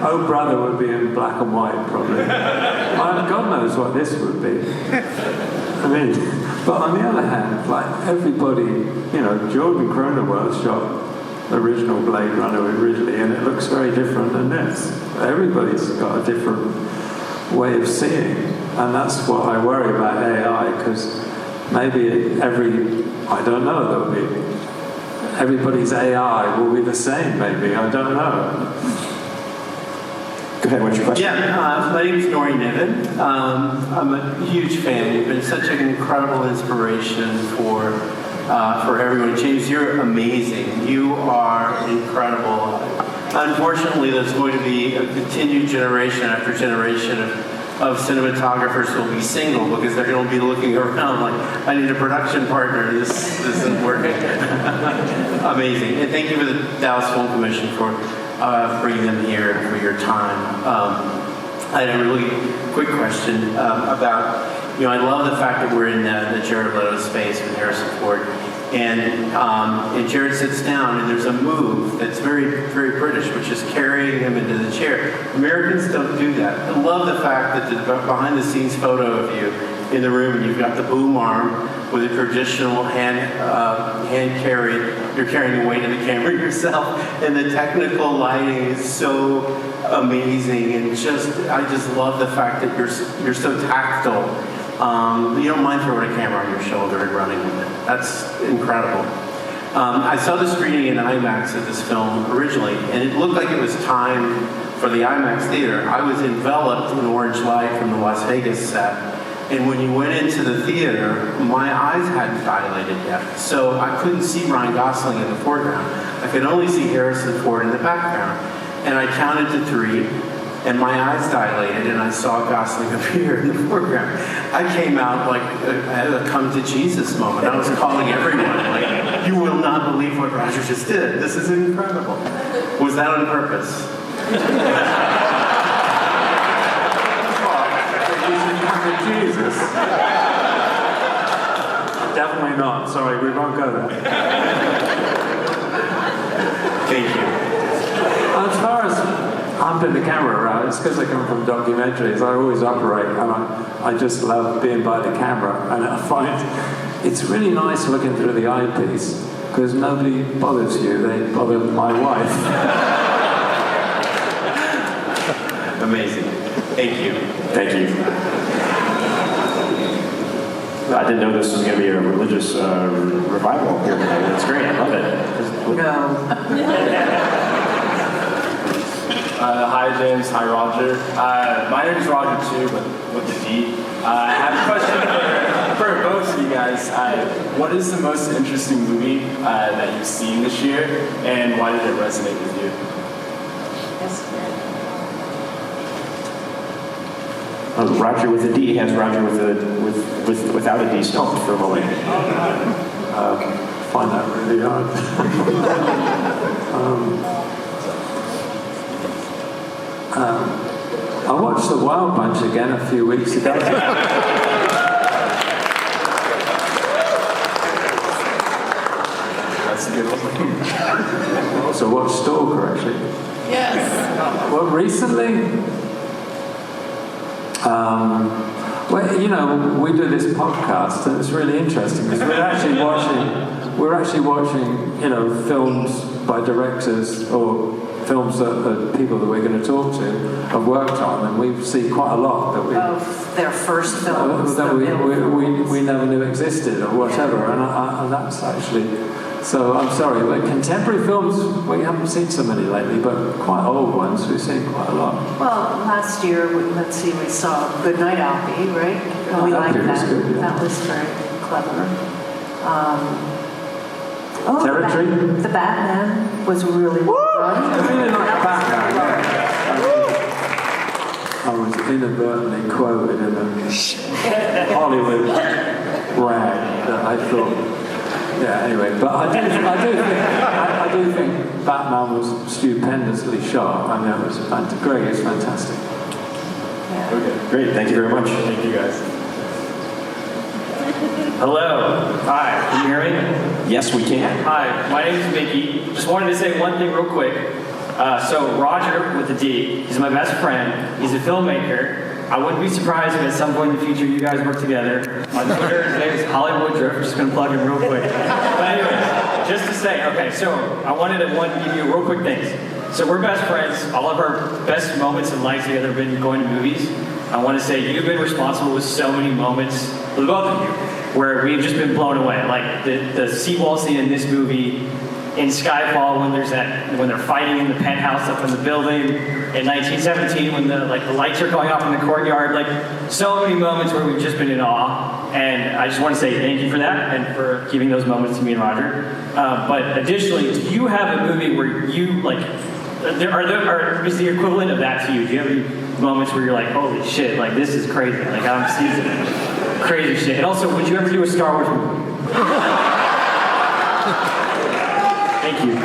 Oh Brother would be in black and white, probably. God knows what this would be. I mean, but on the other hand, like everybody, Jordan Cronenberg shot the original Blade Runner originally, and it looks very different than this. Everybody's got a different way of seeing, and that's what I worry about AI, because maybe everybody's AI will be the same, maybe, I don't know. Go ahead, what's your question? Yeah, my name is Nori Niven. I'm a huge fan. You've been such an incredible inspiration for everyone. James, you're amazing. You are incredible. Unfortunately, there's going to be a continued generation after generation of cinematographers who will be single because they're going to be looking around like, I need a production partner. This isn't working. Amazing. And thank you for the Dallas Film Commission for bringing them here and for your time. I had a really quick question about, I love the fact that we're in the Jared Leto space with Harrison Ford. And Jared sits down, and there's a move that's very, very British, which is carrying him into the chair. Americans don't do that. I love the fact that the behind-the-scenes photo of you in the room, and you've got the boom arm with a traditional hand carry. You're carrying the weight of the camera yourself, and the technical lighting is so amazing. And I just love the fact that you're so tactile. You don't mind throwing a camera on your shoulder and running with it. That's incredible. I saw the screening in IMAX of this film originally, and it looked like it was timed for the IMAX theater. I was enveloped in orange light from the Las Vegas set, and when you went into the theater, my eyes hadn't dilated yet, so I couldn't see Ryan Gosling in the foreground. I could only see Harrison Ford in the background, and I counted to 3, and my eyes dilated, and I saw Gosling appear in the foreground. I came out like a come to Jesus moment. I was calling everyone, like, you will not believe what Roger just did. This is incredible. Was that on purpose? Jesus. Definitely not. Sorry, we won't go there. Thank you. As far as humping the camera around, it's because I come from documentaries. I always operate, and I just love being by the camera. And I find it's really nice looking through the eyepiece because nobody bothers you. They bother my wife. Amazing. Thank you. Thank you. I didn't know this was going to be a religious revival here today. That's great. I love it. No. Hi James, hi Roger. My name is Roger too, but with the D. I have a question for both of you guys. What is the most interesting movie that you've seen this year, and why did it resonate with you? Roger with a D has Roger without a D stumped for a moment. Find that really hard. I watched The Wild Bunch again a few weeks ago. That's a good one. I also watched Stalker, actually. Yes. Well, recently, well, you know, we do this podcast, and it's really interesting because we're actually watching, you know, films by directors or films that people that we're going to talk to have worked on, and we see quite a lot that we Of their first films. that we never knew existed or whatever, and that's actually. So I'm sorry, but contemporary films we haven't seen so many lately, but quite old ones we've seen quite a lot. Well, last year, we saw Goodnight Albie, right? And we liked Albie was that. good, yeah. That was very clever. Territory? The Batman was really well done. I really like Batman. I was inadvertently quoted in a Hollywood rag that I thought. Yeah, anyway, but I do think Batman was stupendously shot. I mean, it was great. It's fantastic. Okay, great. Thank you very much. Thank you guys. Hello. Hi. Can you hear me? Yes, we can. Hi. My name is Mickey. Just wanted to say one thing real quick. So Roger with the D, he's my best friend. He's a filmmaker. I wouldn't be surprised if at some point in the future you guys work together. My Twitter, his name is Hollywood Drift. I'm just going to plug him real quick. But anyways, just to say, okay, so I wanted to give you real quick things. So we're best friends. All of our best moments in life together have been going to movies. I want to say you've been responsible with so many moments, the both of you, where we've just been blown away. Like the seawall scene in this movie, in Skyfall when they're fighting in the penthouse up in the building, in 1917 when the lights are going off in the courtyard, like so many moments where we've just been in awe. And I just want to say thank you for that and for giving those moments to me and Roger. But additionally, do you have a movie where you is the equivalent of that to you? Do you have any moments where you're like, holy shit, like this is crazy, like I'm seeing crazy shit? And also, would you ever do a Star Wars movie? Thank you.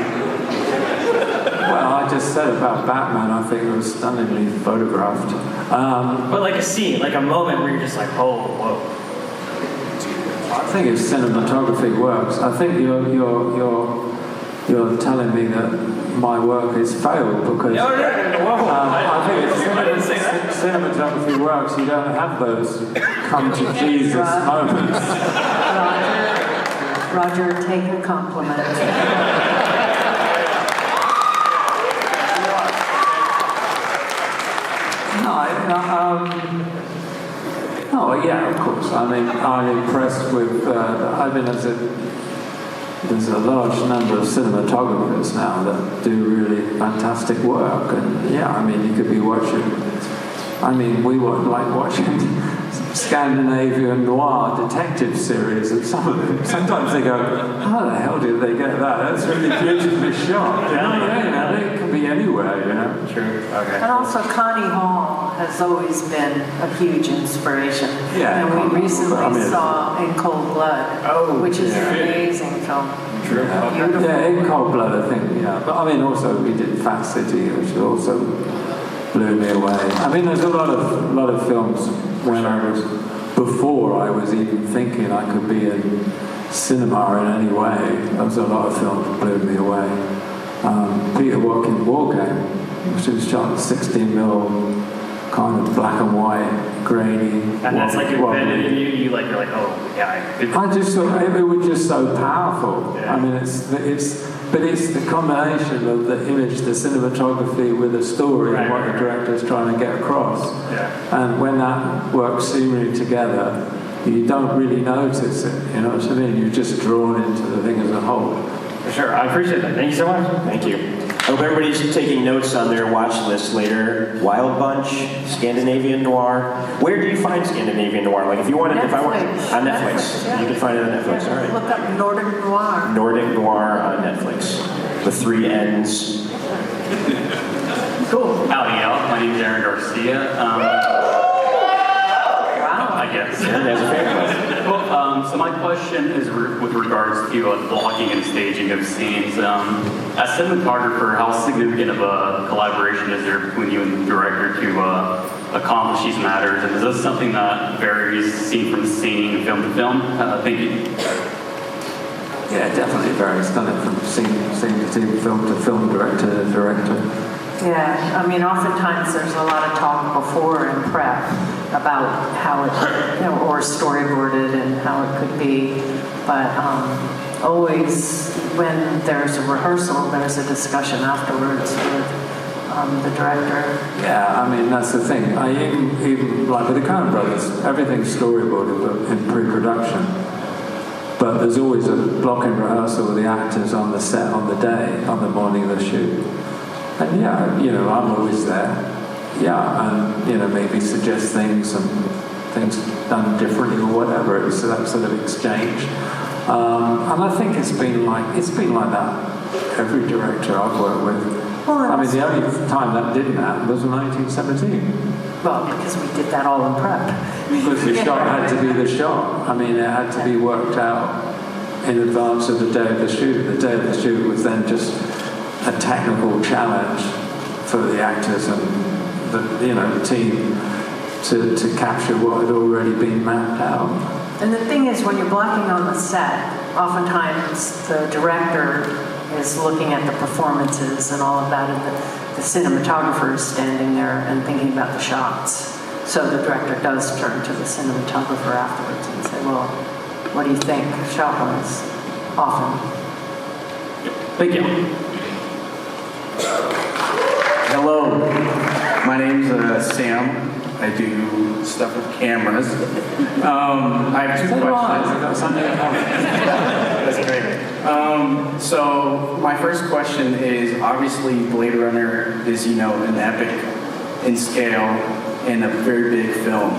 Well, I just said about Batman, I think it was stunningly photographed. But like a scene, like a moment where you're just like, oh, whoa. I think if cinematography works, I think you're telling me that my work has failed because I didn't say that. cinematography works, you don't have those come to Jesus moments. Roger, take a compliment. No, yeah, of course. I mean, I'm impressed with. There's a large number of cinematographers now that do really fantastic work, and yeah, I mean, you could be watching. I mean, we would like watching Scandinavian noir detective series, and some of them, sometimes they go, how the hell did they get that? That's really beautifully shot. You know what I mean? And it can be anywhere, you know? True. Okay. And also Connie Hall has always been a huge inspiration. Yeah, And we recently I mean, saw In Cold Blood, which is an amazing film. True. Beautiful. Yeah, In Cold Blood, I think, yeah. But I mean, also we did Fat City, which also blew me away. I mean, there's a lot of films when before I was even thinking I could be in cinema in any way. There was a lot of films that blew me away. Peter Watkins' War Game, which was shot 16mm, kind of black and white, grainy. And that's like your pen, and you're like, oh yeah. I just thought it was just so powerful. Yeah. I mean, it's the combination of the image, the cinematography with the story and what the director's trying to get across. Yeah. And when that works seamlessly together, you don't really notice it. You know what I mean? You're just drawn into the thing as a whole. For sure, I appreciate that. Thank you so much. Thank you. I hope everybody's taking notes on their watch list later. Wild Bunch, Scandinavian Noir. Where do you find Scandinavian Noir? Like if you wanted, if I were on Netflix, Yeah. you can find it on Netflix. Yeah, All right. look up Nordic Noir. Nordic Noir on Netflix. The 3 N's. Cool. Howdy, y'all. My name is Aaron Garcia. I guess. Yeah, there's a fan question. So my question is with regards to blocking and staging of scenes. As cinematographer, how significant of a collaboration is there between you and the director to accomplish these matters? And is this something that varies scene from scene, film to film? Thank you. Yeah, it definitely varies, doesn't it, from scene to scene, film to film, director to director. Yeah, I mean, oftentimes there's a lot of talk before in prep about how it, or storyboarded and how it could be, but always when there's a rehearsal, there's a discussion afterwards with the director. Yeah, I mean, that's the thing. I even like with the Coen Brothers, everything's storyboarded in pre-production. But there's always a blocking rehearsal with the actors on the set on the day, on the morning of the shoot. And yeah, I'm always there. Yeah, and maybe suggest things and things done differently or whatever. It's that sort of exchange. And I think it's been like that. Every director I've worked with. Well, I mean, the only time that didn't happen was in 1917. Well, because we did that all in prep. Because the shot had to be the shot. I mean, it had to be worked out in advance of the day of the shoot. The day of the shoot was then just a technical challenge for the actors and the team to capture what had already been mapped out. And the thing is, when you're blocking on the set, oftentimes the director is looking at the performances and all of that, and the cinematographer is standing there and thinking about the shots. So the director does turn to the cinematographer afterwards and say, well, what do you think shot-wise? Often. Thank you. Hello, my name's Sam. I do stuff with cameras. I have 2 questions. That's great. So my first question is, obviously Blade Runner is, an epic in scale and a very big film.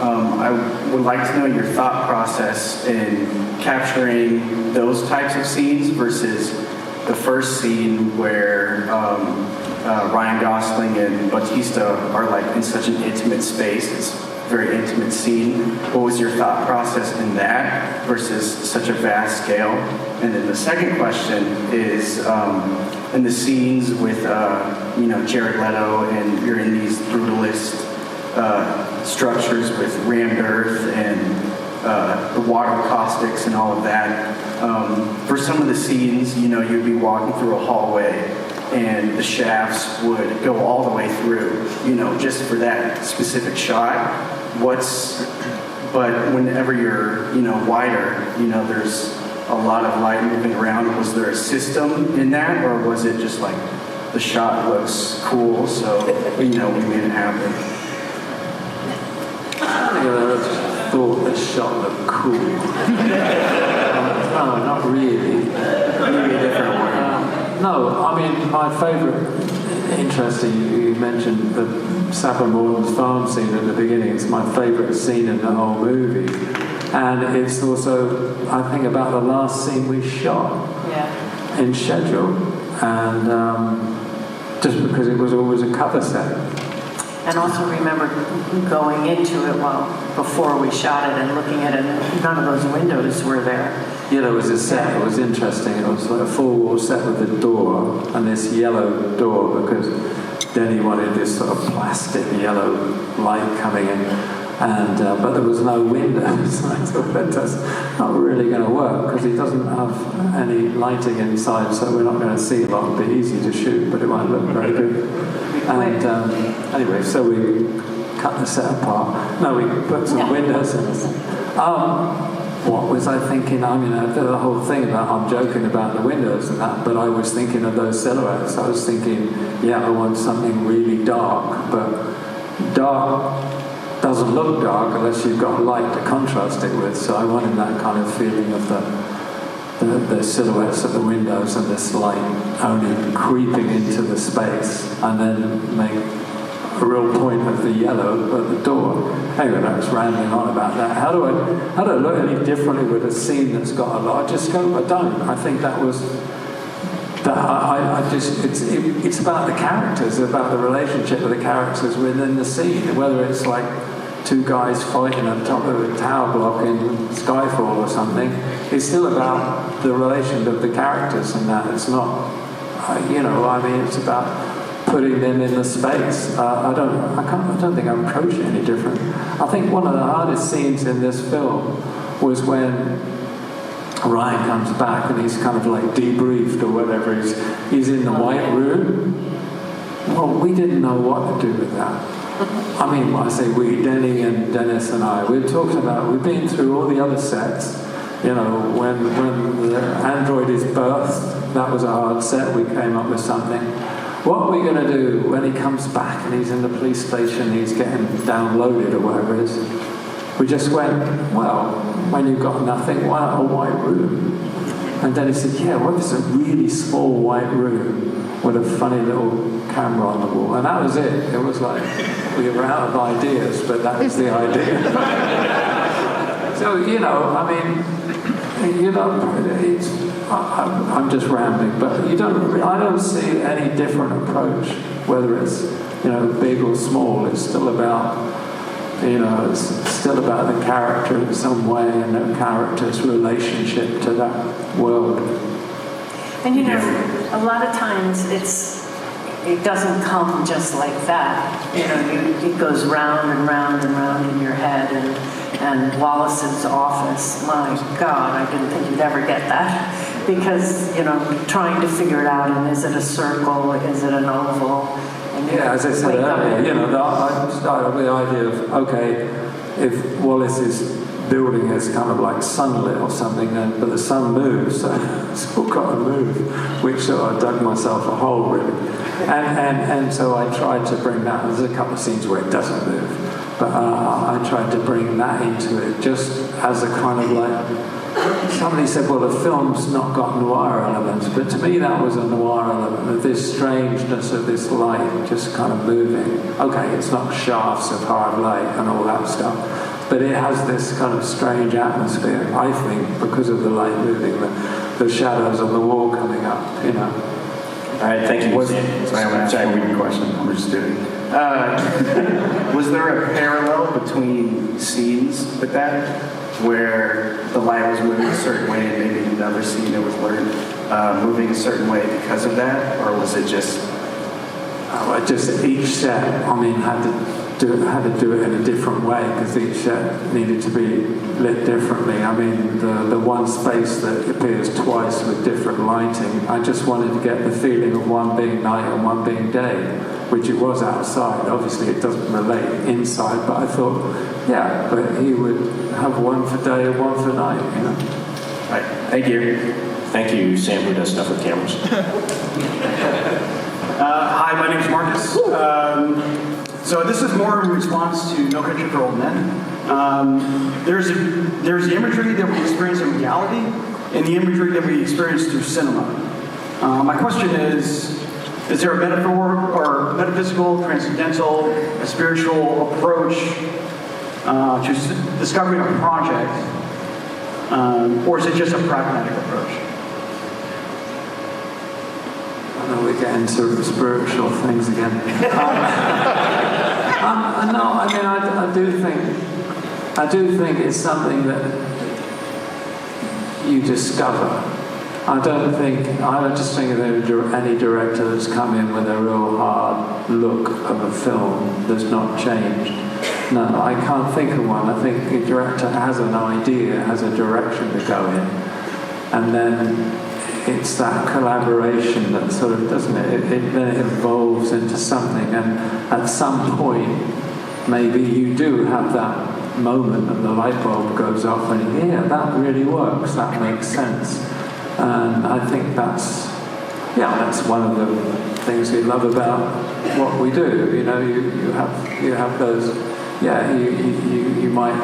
I would like to know your thought process in capturing those types of scenes versus the first scene where Ryan Gosling and Bautista are like in such an intimate space. It's a very intimate scene. What was your thought process in that versus such a vast scale? And then the second question is in the scenes with Jared Leto, and you're in these brutalist structures with rammed earth and the water caustics and all of that. For some of the scenes, you'd be walking through a hallway and the shafts would go all the way through, just for that specific shot. But whenever you're, wider, there's a lot of light moving around. Was there a system in that, or was it just like the shot looks cool, so, we made it happen? I think I just thought this shot looked cool. No, not really. Maybe a different one. No, I mean, my favourite, interesting, you mentioned the Sapper Morton's farm scene at the beginning. It's my favourite scene in the whole movie. And it's also, I think, about the last scene we shot in schedule. And just because it was always a cover set. And also remember going into it before we shot it and looking at it, none of those windows were there. Yeah, there was a set, it was interesting. It was like a full set with a door and this yellow door because Denny wanted this sort of plastic yellow light coming in. And but there was no windows. I thought that's not really going to work because he doesn't have any lighting inside, so we're not going to see a lot. It'll be easy to shoot, but it won't look very good. And anyway, so we cut the set apart. No, we put some windows in it. What was I thinking? I mean, the whole thing about I'm joking about the windows and that, but I was thinking of those silhouettes. I was thinking, I want something really dark, but dark doesn't look dark unless you've got light to contrast it with. So I wanted that kind of feeling of the silhouettes of the windows and this light only creeping into the space, and then make a real point of the yellow at the door. Anyway, I was rambling on about that. How do I look any differently with a scene that's got a larger scope? I don't. I think that was that I just it's about the characters, about the relationship of the characters within the scene. Whether it's like two guys fighting on top of a tower block in Skyfall or something, it's still about the relation of the characters, and that it's not. It's about putting them in the space. I don't think I'm approaching any different. I think one of the hardest scenes in this film was when Ryan comes back and he's kind of like debriefed or whatever. He's in the white room. Well, we didn't know what to do with that. I mean, I say we, Denny and Dennis and I, we've been through all the other sets. When the android is birthed, that was a hard set. We came up with something. What are we going to do when he comes back and he's in the police station, he's getting downloaded or whatever it is? We just went, well, when you've got nothing, why not a white room? And then he said, what if it's a really small white room with a funny little camera on the wall? And that was it. It was like, we were out of ideas, but that was the idea. So, I'm just rambling, but I don't see any different approach, whether it's, big or small. It's still about, it's still about the character in some way and the character's relationship to that world. And a lot of times it doesn't come just like that. It goes round and round and round in your head. And Wallace's office, my God, I didn't think you'd ever get that. Because, trying to figure it out, and is it a circle, is it an oval? And as I said earlier, I started with the idea of, okay, if Wallace's building is kind of like sunlit or something, but the sun moves, so it's all got to move, which sort of dug myself a hole, really. And so I tried to bring that. There's a couple of scenes where it doesn't move, but I tried to bring that into it, just as a kind of like, somebody said, well, the film's not got noir elements, but to me that was a noir element, of this strangeness of this light just kind of moving. Okay, it's not shafts of hard light and all that stuff, but it has this kind of strange atmosphere, I think, because of the light moving, the shadows on the wall coming up, All right, thank you. Sorry, we question. I'm just doing. Was there a parallel between scenes with that, where the light was moving a certain way, and maybe in another scene it was moving a certain way because of that, or was it just? Just each set, had had to do it in a different way because each set needed to be lit differently. I mean, the one space that appears twice with different lighting, I just wanted to get the feeling of one being night and one being day, which it was outside. Obviously, it doesn't relate inside, but I thought, yeah, but he would have one for day and one for night, you know. Right. Thank you. Thank you, Sam, who does stuff with cameras. Hi, my name's Marcus. So this is more in response to No Country for Old Men. There's the imagery that we experience in reality and the imagery that we experience through cinema. My question is there a metaphor or metaphysical, transcendental, a spiritual approach to discovering a project, or is it just a pragmatic approach? I know we get into spiritual things again. No, I mean, I do think it's something that you discover. I just think that any director that's come in with a real hard look of a film that's not changed. No, I can't think of one. I think a director has an idea, has a direction to go in, and then it's that collaboration that sort of, doesn't it? Then it evolves into something, and at some point, maybe you do have that moment and the light bulb goes off and yeah, that really works, that makes sense. And I think that's one of the things we love about what we do. You know, you have those, you might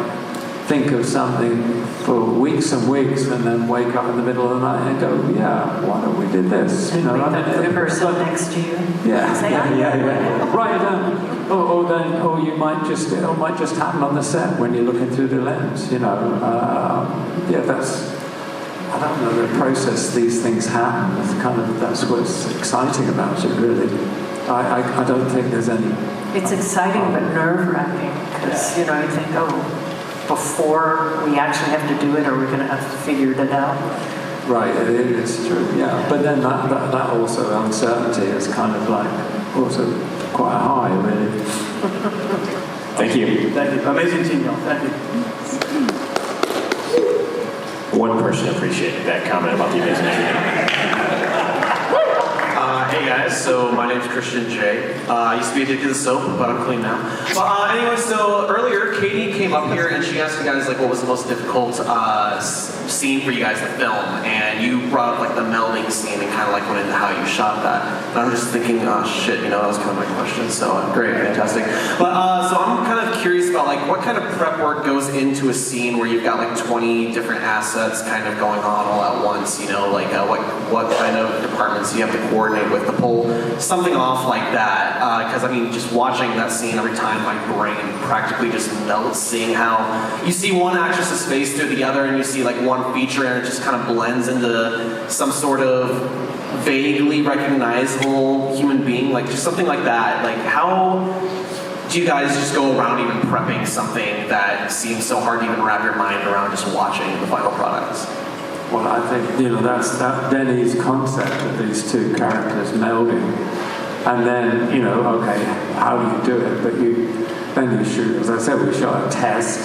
think of something for weeks and weeks and then wake up in the middle of the night and go, yeah, why don't we do this? You know, the person next to you. Yeah. Write it down. Or you might just, it might just happen on the set when you're looking through the lens, you know. I don't know, the process these things happen. That's what's exciting about it, really. I don't think there's any... It's exciting but nerve-wracking because, you know, you think, before we actually have to do it, are we going to have to figure it out? Right, it is true, yeah. But then that also, uncertainty is kind of like also quite high, really. Thank you. Thank you. Amazing team, y'all. Thank you. One person appreciated that comment about the amazing team. Hey guys, so my name's Christian J. I used to be addicted to soap, but I'm clean now. But anyway, so earlier Katie came up here and she asked you guys like what was the most difficult scene for you guys to film, and you brought up like the melding scene and kind of like went into how you shot that. And I'm just thinking, oh shit, you know, that was kind of my question. So great, fantastic. But so I'm kind of curious about like what kind of prep work goes into a scene where you've got like 20 different assets kind of going on all at once. You know, like what kind of departments you have to coordinate with to pull something off like that. Because I mean, just watching that scene every time, my brain practically just melts, seeing how you see one actress's face through the other, and you see like one feature, and it just kind of blends into some sort of vaguely recognizable human being, like just something like that. Like, how do you guys just go around even prepping something that seems so hard to even wrap your mind around just watching the final products? Well, I think, you know, that's Denny's concept of these two characters melding. And then, you know, okay, how do you do it? But then you shoot, as I said, we shot a test,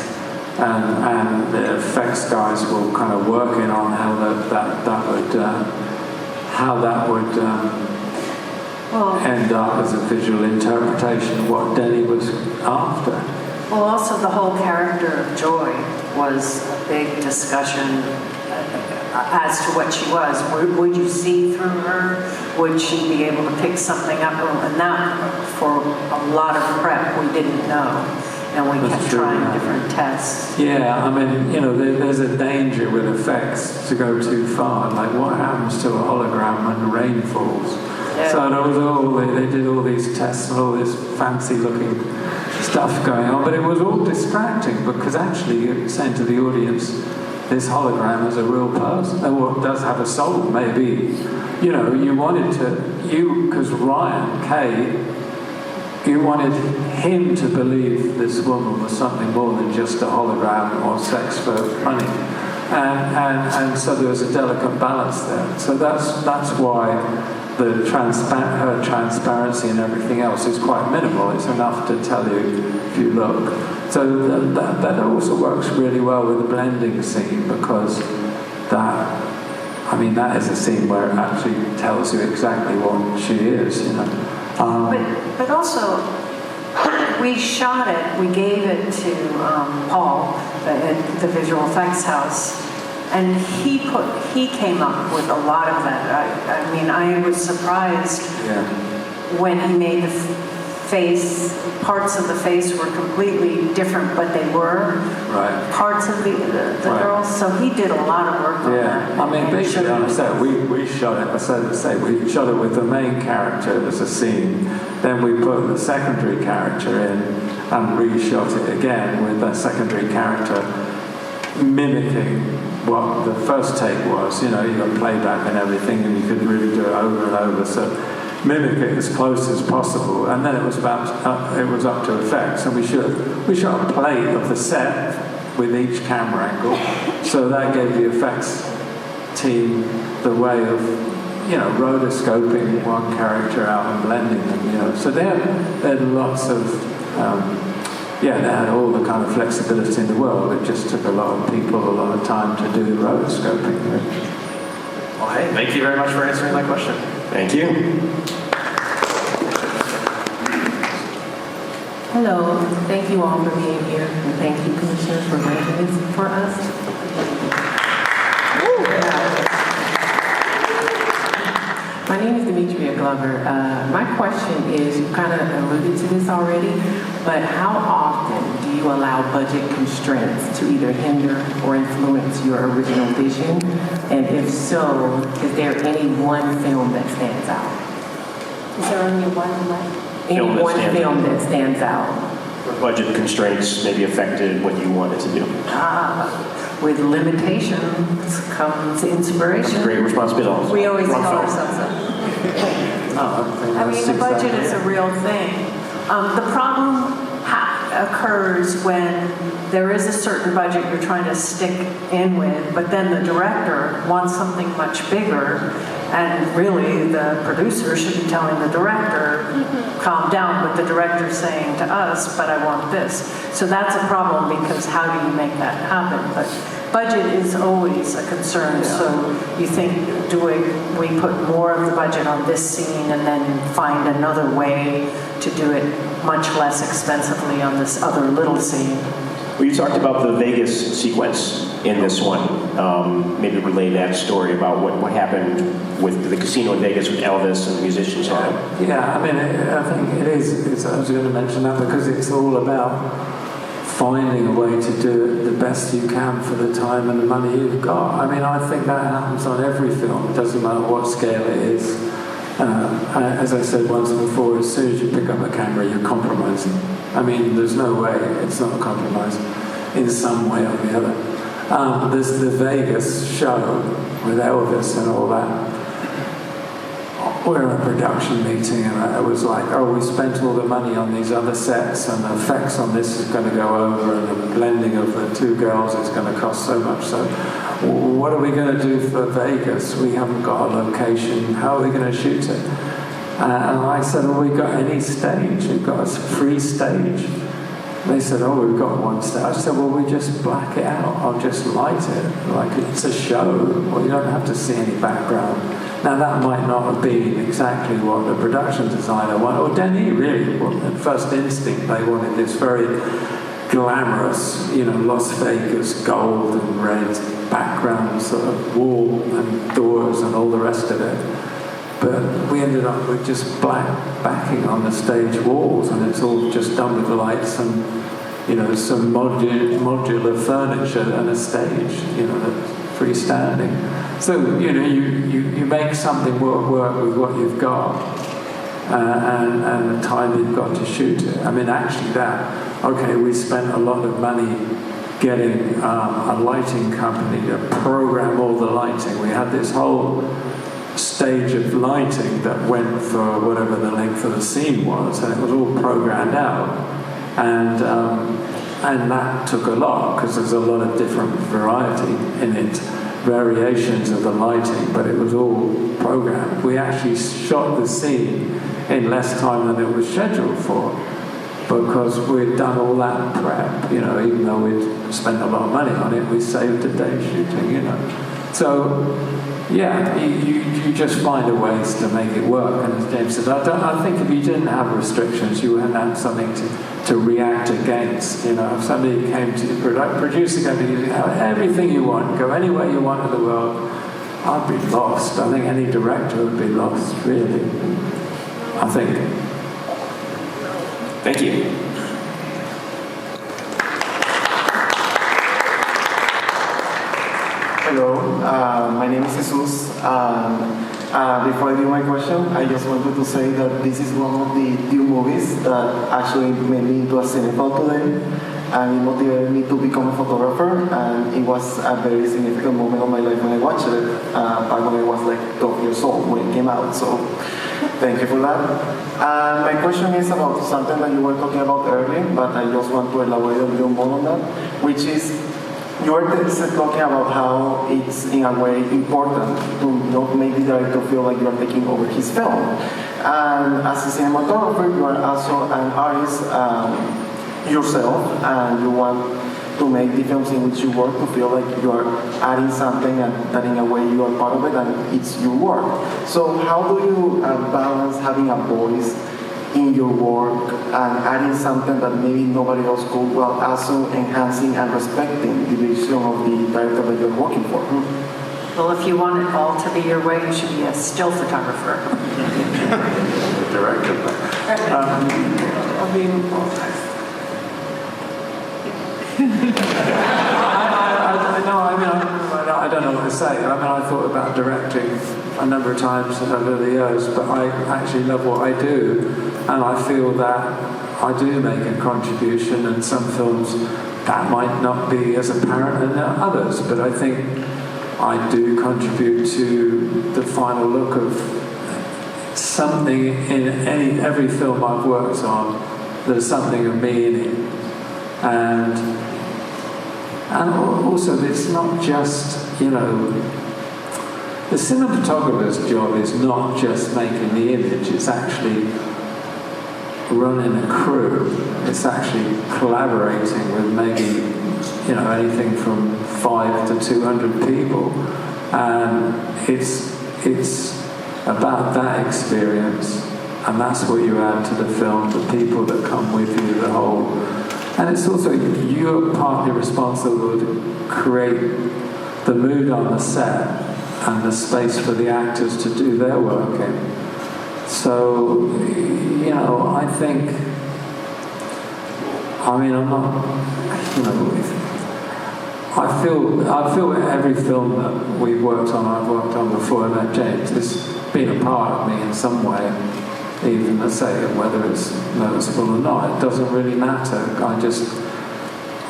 and the effects guys were kind of working on how that would end up as a visual interpretation of what Denny was after. Well, also the whole character of Joy was a big discussion as to what she was. Would you see through her? Would she be able to pick something up? And that, for a lot of prep, we didn't know. And we kept trying different tests. Yeah, I mean, you know, there's a danger with effects to go too far. Like, what happens to a hologram when the rain falls? Yeah. So there was they did all these tests and all this fancy-looking stuff going on, but it was all distracting because actually you're saying to the audience, this hologram is a real person, or does have a soul, maybe. You know, because Ryan Kay, you wanted him to believe this woman was something more than just a hologram or sex for money. And so there was a delicate balance there. So that's why her transparency and everything else is quite minimal. It's enough to tell you if you look. So that also works really well with the blending scene, because that is a scene where it actually tells you exactly what she is, you know. But also, we shot it, we gave it to Paul at the visual effects house, and he came up with a lot of that. I mean, I was surprised when he made the face, parts of the face were completely different, but they were parts of the girls. So he did a lot of work on that. I mean, basically on the set, we shot it, we shot it with the main character as a scene, then we put the secondary character in and reshot it again with that secondary character mimicking what the first take was. You know, you got playback and everything, and you could really do it over and over. So mimic it as close as possible, and then it was up to effects, and we shot a plate of the set with each camera angle, so that gave the effects team the way of, you know, rotoscoping one character out and blending them, you know. So they had lots of they had all the kind of flexibility in the world. It just took a lot of people a lot of time to do the rotoscoping. Well, hey, thank you very much for answering that question. Thank you. Hello, thank you all for being here, and thank you, Commissioner, for making this for us. My name is Demetria Glover. My question is, you kind of alluded to this already, but how often do you allow budget constraints to either hinder or influence your original vision? And if so, is there any one film that stands out? Is there only one Any one film that stands out? Where budget constraints maybe affected what you wanted to do. With limitations comes inspiration. That's a great responsibility. We always tell ourselves that. I mean, the budget is a real thing. The problem occurs when there is a certain budget you're trying to stick in with, but then the director wants something much bigger, and really the producer should be telling the director, calm down, but the director's saying to us, but I want this. So that's a problem, because how do you make that happen? But budget is always a concern, so you think, we put more of the budget on this scene and then find another way to do it much less expensively on this other little scene? Well, you talked about the Vegas sequence in this one. Maybe relay that story about what happened with the casino in Vegas with Elvis and the musicians on it. Yeah, I mean, I think it is. I was going to mention that because it's all about finding a way to do it the best you can for the time and the money you've got. I mean, I think that happens on every film. It doesn't matter what scale it is. As I said once before, as soon as you pick up a camera, you're compromising. I mean, there's no way it's not a compromise in some way or the other. There's the Vegas show with Elvis and all that. We're in a production meeting, and it was like, we spent all the money on these other sets, and the effects on this is going to go over, and the blending of the two girls is going to cost so much. So what are we going to do for Vegas? We haven't got a location. How are we going to shoot it? And I said, we've got any stage. We've got a free stage. They said, we've got one stage. I said, we just black it out. I'll just light it. Like, it's a show. Well, you don't have to see any background. Now, that might not have been exactly what the production designer wanted, or Denis really. At first instinct, they wanted this very glamorous, Las Vegas gold and red background, sort of wall and doors and all the rest of it. But we ended up with just black backing on the stage walls, and it's all just done with lights and, some modular furniture and a stage, that's freestanding. So, you make something work with what you've got and the time you've got to shoot it. I mean, actually we spent a lot of money getting a lighting company to program all the lighting. We had this whole stage of lighting that went for whatever the length of the scene was, and it was all programmed out. And that took a lot, because there's a lot of different variety in it. variations of the lighting, but it was all programmed. We actually shot the scene in less time than it was scheduled for, because we'd done all that prep, you know, even though we'd spent a lot of money on it, we saved a day shooting, you know. So, yeah, you just find a ways to make it work. And as James said, I think if you didn't have restrictions, you wouldn't have something to react against. You know, if somebody came to the producer, came to you, everything you want, go anywhere you want in the world, I'd be lost. I think any director would be lost, really. I think. Thank you. Hello, my name is Jesus. Before I do my question, I just wanted to say that this is one of the few movies that actually made me into a cinephile today, and it motivated me to become a photographer, and it was a very significant moment of my life when I watched it, back when I was like 12 years old when it came out, so thank you for that. My question is about something that you were talking about earlier, but I just want to elaborate a little more on that, which is you were talking about how it's in a way important to not make the director feel like you're taking over his film. And as a cinematographer, you are also an artist yourself, and you want to make the films in which you work to feel like you are adding something and that in a way you are part of it and it's your work. So how do you balance having a voice in your work and adding something that maybe nobody else could, while also enhancing and respecting the vision of the director that you're working for? Well, if you want it all to be your way, you should be a still photographer. Director. I mean, I don't know what to say. I mean, I thought about directing a number of times over the years, but I actually love what I do, and I feel that I do make a contribution, and some films that might not be as apparent in others, but I think I do contribute to the final look of something in every film I've worked on. There's something of me in it, and also it's not just, you know, the cinematographer's job is not just making the image, it's actually running a crew. It's actually collaborating with maybe, you know, anything from 5 to 200 people. And it's about that experience, and that's what you add to the film, the people that come with you, the whole. And it's also, you're partly responsible to create the mood on the set and the space for the actors to do their work in. So, you know, I think, I mean, I'm not, you know, I feel every film that we've worked on, I've worked on before I met James, has been a part of me in some way. Even, let's say, whether it's noticeable or not, it doesn't really matter.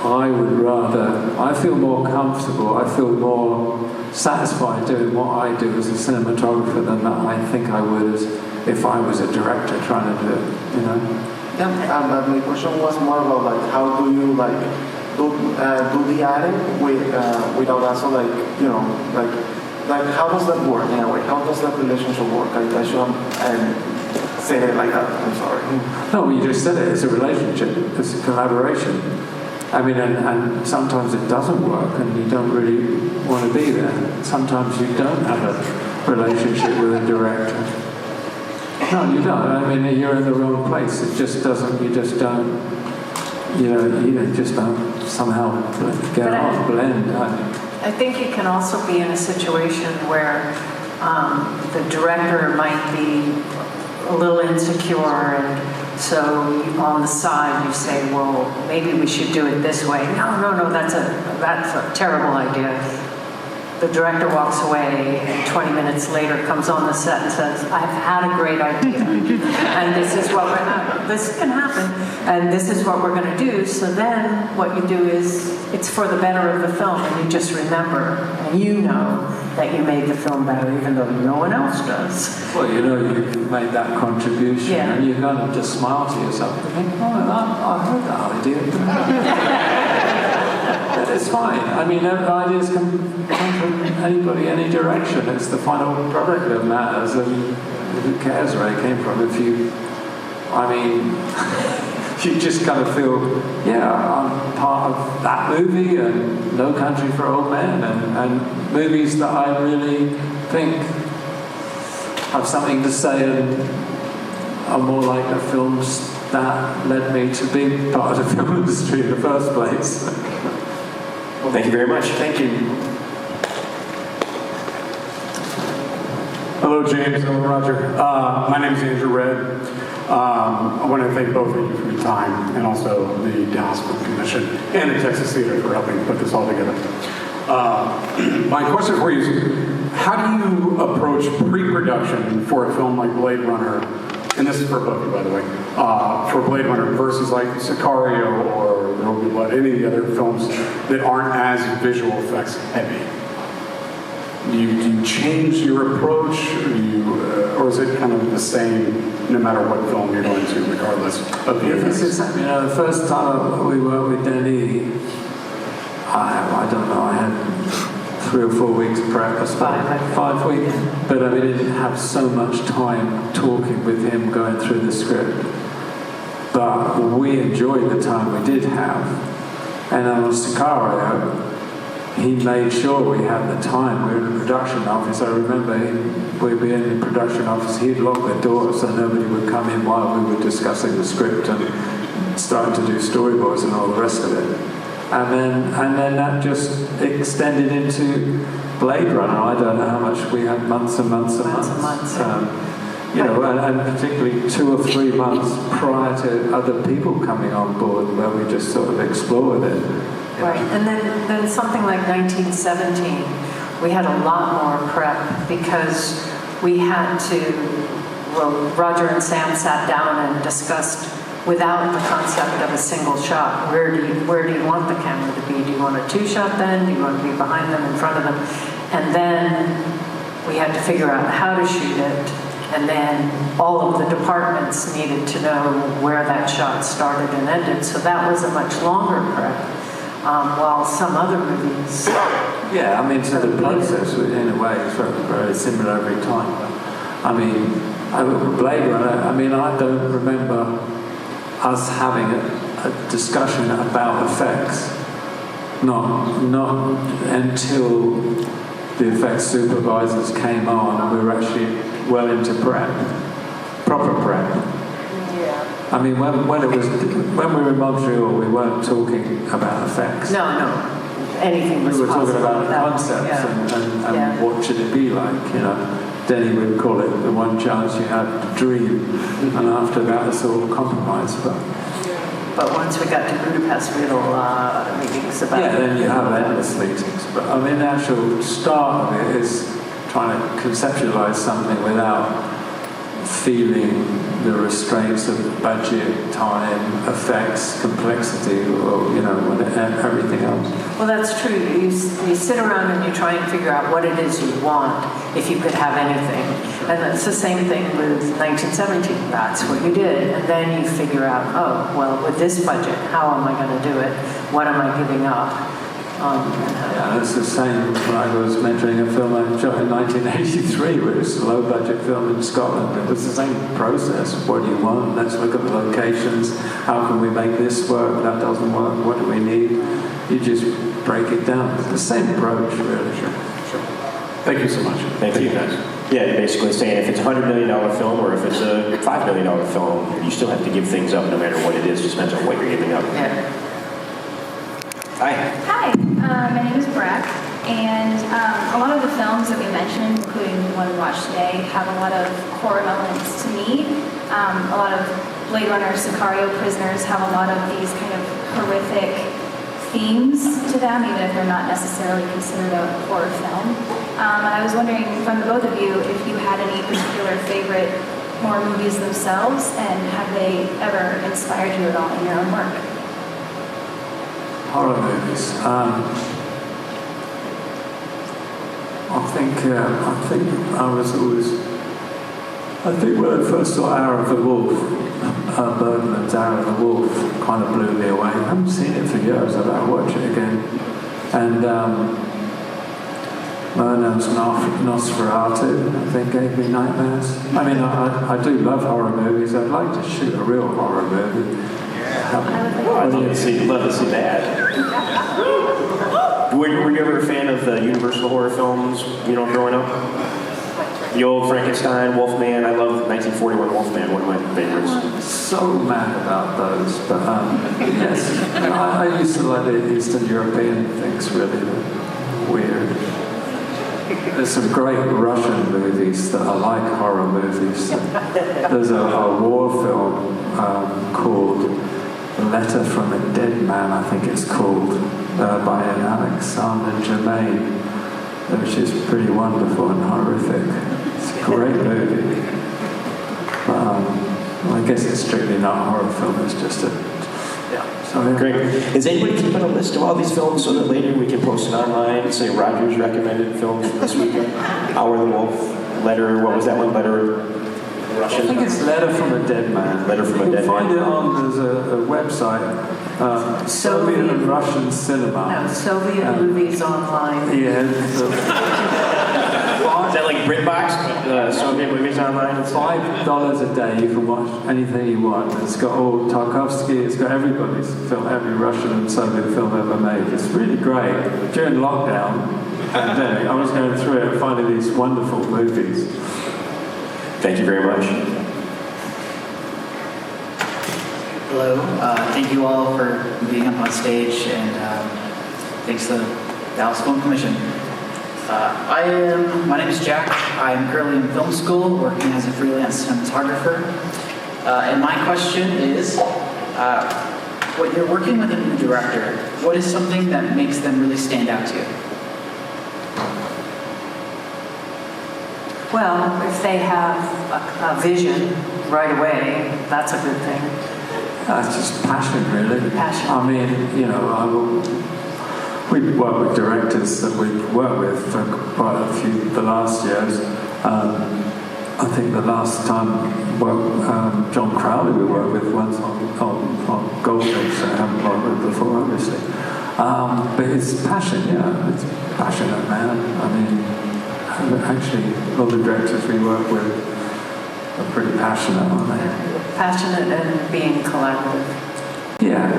I feel more comfortable, I feel more satisfied doing what I do as a cinematographer than that I think I would as if I was a director trying to do it, you know? Yeah, my question was more about like how do you like do the adding without also like, you know, like how does that work in a way? How does that relationship work? I should say it like that. I'm sorry. No, you just said it. It's a relationship. It's a collaboration. I mean, and sometimes it doesn't work, and you don't really want to be there. Sometimes you don't have a relationship with a director. No, you don't. I mean, you're in the wrong place. It just doesn't. You just don't. You know, you just don't somehow blend. I think you can also be in a situation where the director might be a little insecure, and so on the side you say, well, maybe we should do it this way. No, that's a terrible idea. The director walks away, and 20 minutes later comes on the set and says, I've had a great idea, and this can happen, and this is what we're going to do. So then what you do is, it's for the better of the film, and you just remember, and you know that you made the film better, even though no one else does. Well, you know you've made that contribution, and you kind of just smile to yourself and think, oh, I heard that idea. It's fine. I mean, ideas come from anybody, any direction. It's the final product that matters, and who cares where it came from? If you, I mean, you just kind of feel, yeah, I'm part of that movie and No Country for Old Men and movies that I really think have something to say and are more like the films that led me to be part of the film industry in the first place. Well, thank you very much. Thank you. Hello, James. Hello, Roger. My name is Andrew Red. I want to thank both of you for your time, and also the Dallas Film Commission and the Texas Theater for helping put this all together. My question for you is, how do you approach pre-production for a film like Blade Runner, and this is for both of you, by the way, for Blade Runner versus like Sicario or There Will Be Blood, any of the other films that aren't as visual effects heavy? Do you change your approach, or is it kind of the same no matter what film you're going to, regardless of the effects? You know, the first time we worked with Denis, I don't know, I had 3 or 4 weeks prep, I suppose, 5 weeks. But I mean, I didn't have so much time talking with him, going through the script. But we enjoyed the time we did have. And on Sicario, he made sure we had the time. We were in the production office. I remember we'd be in the production office. He'd lock the door so nobody would come in while we were discussing the script and starting to do storyboards and all the rest of it. And then that just extended into Blade Runner. I don't know how much we had, months and months and months. You know, and particularly 2 or 3 months prior to other people coming on board, where we just sort of explored it. Right, and then something like 1917, we had a lot more prep because we had to, well, Roger and Sam sat down and discussed without the concept of a single shot. Where do you want the camera to be? Do you want a 2-shot then? Do you want to be behind them, in front of them? And then we had to figure out how to shoot it. And then all of the departments needed to know where that shot started and ended. So that was a much longer prep. While some other movies... Yeah, I mean, so the process, in a way, is very similar every time. I mean, Blade Runner, I mean, I don't remember us having a discussion about effects. Not until the effects supervisors came on and we were actually well into prep, proper prep. Yeah. I mean, when we were in Montreal, we weren't talking about effects. No. Anything was We were talking possible about without- concepts yeah. and what should it be like, you know. Denny would call it the one chance you had to dream, and after that it's all compromise. But once we got to Budapest, we had a lot of meetings about Yeah, it. then you have endless meetings. But I mean, the actual start of it is trying to conceptualize something without feeling the restraints of budget, time, effects, complexity, or, you know, everything else. Well, that's true. You sit around and you try and figure out what it is you want, if you could have anything. And it's the same thing with 1917. That's what you did. And then you figure out, oh, well, with this budget, how am I going to do it? What am I giving up? Yeah, it's the same when I was mentoring a film I shot in 1983, which was a low-budget film in Scotland. It was the same process. What do you want? Let's look at the locations. How can we make this work? That doesn't work. What do we need? You just break it down. It's the same approach, really. Sure. Thank you so much. Thank you, guys. Yeah, you're basically saying if it's a $100 million film or if it's a $5 million film, you still have to give things up no matter what it is. Just depends on what you're giving up. Yeah. Hi, my name is Breck, and a lot of the films that we mentioned, including the one we watched today, have a lot of core elements to me. A lot of Blade Runner, Sicario, Prisoners have a lot of these kind of horrific themes to them, even if they're not necessarily considered a horror film. And I was wondering from the both of you if you had any particular favorite horror movies themselves, and have they ever inspired you at all in your own work? Horror movies. I think when I first saw Hour of the Wolf, Bergman's Arrow the Wolf kind of blew me away. I haven't seen it for years. I've got to watch it again. And Murnau's Nosferatu, I think, gave me nightmares. I mean, I do love horror movies. I'd like to shoot a real horror movie. I'd love to see that. Were you ever a fan of the Universal horror films, growing up? The old Frankenstein, Wolfman. I love 1941 Wolfman, one of my favorites. I'm so mad about those, but yes. I used to like the Eastern European things, really weird. There's some great Russian movies that are like horror movies. There's a war film called Letter from a Dead Man, I think it's called, by an Alexander Germain, which is pretty wonderful and horrific. It's a great movie. I guess it's strictly not a horror film, it's just Great. Is anybody keeping a list of all these films so that later we can post it online? Say Roger's recommended films for this weekend. Hour of the Wolf, Letter, what was that one? Letter Russian? I think it's Letter from a Dead Man. Letter from a Dead Man. Find it on, there's a website, Soviet and Russian cinema. No, Soviet movies online. Yeah. Is that like BritBox? Soviet movies online? $5 a day, you can watch anything you want. It's got all Tarkovsky, it's got everybody's film, every Russian and Soviet film ever made. It's really great. During lockdown, pandemic, I was going through it and finding these wonderful movies. Thank you very much. Hello, thank you all for being up on stage, and thanks to the Dallas Film Commission. My name is Jack. I'm currently in film school, working as a freelance cinematographer. And my question is, when you're working with a new director, what is something that makes them really stand out to you? Well, if they have a vision right away, that's a good thing. It's just passion, really. Passion. I mean, we work with directors that we've worked with for quite a few, the last years. I think the last time, John Crowley we worked with once on Goldfish, I haven't worked with before, obviously. But it's passion, it's passionate, man. I mean, actually, all the directors we work with are pretty passionate, aren't they? Passionate and being collaborative. Yeah.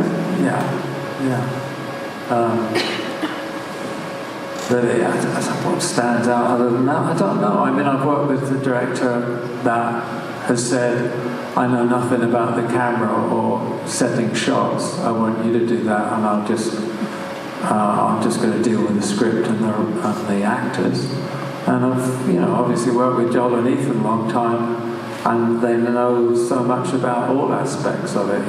Really, what stands out other than that? I don't know. I mean, I've worked with a director that has said, I know nothing about the camera or setting shots. I want you to do that, and I'm just going to deal with the script and the actors. And I've, obviously worked with Joel and Ethan a long time, and they know so much about all aspects of it,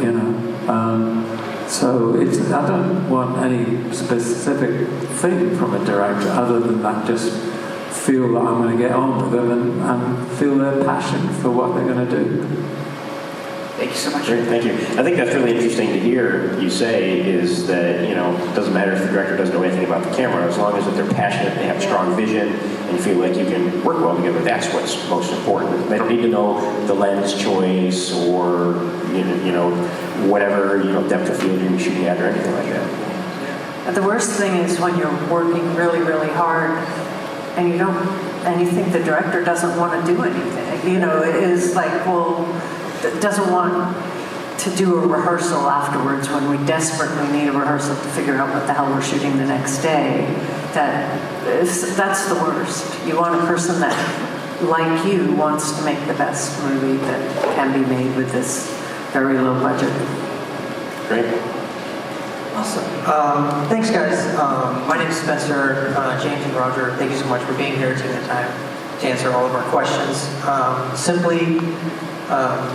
So I don't want any specific thing from a director other than that, just feel that I'm going to get on with them and feel their passion for what they're going to do. Thank you so much. Great, thank you. I think that's really interesting to hear you say is that, it doesn't matter if the director doesn't know anything about the camera, as long as if they're passionate, they have strong vision, and you feel like you can work well together, that's what's most important. They don't need to know the lens choice or, whatever, depth of field you're shooting at or anything like that. The worst thing is when you're working really, really hard and you think the director doesn't want to do anything. It is like, doesn't want to do a rehearsal afterwards when we desperately need a rehearsal to figure out what the hell we're shooting the next day. That's the worst. You want a person that, like you, wants to make the best movie that can be made with this very low budget. Great. Awesome. Thanks, guys. My name is Spencer. James and Roger, thank you so much for being here, taking the time to answer all of our questions. Simply,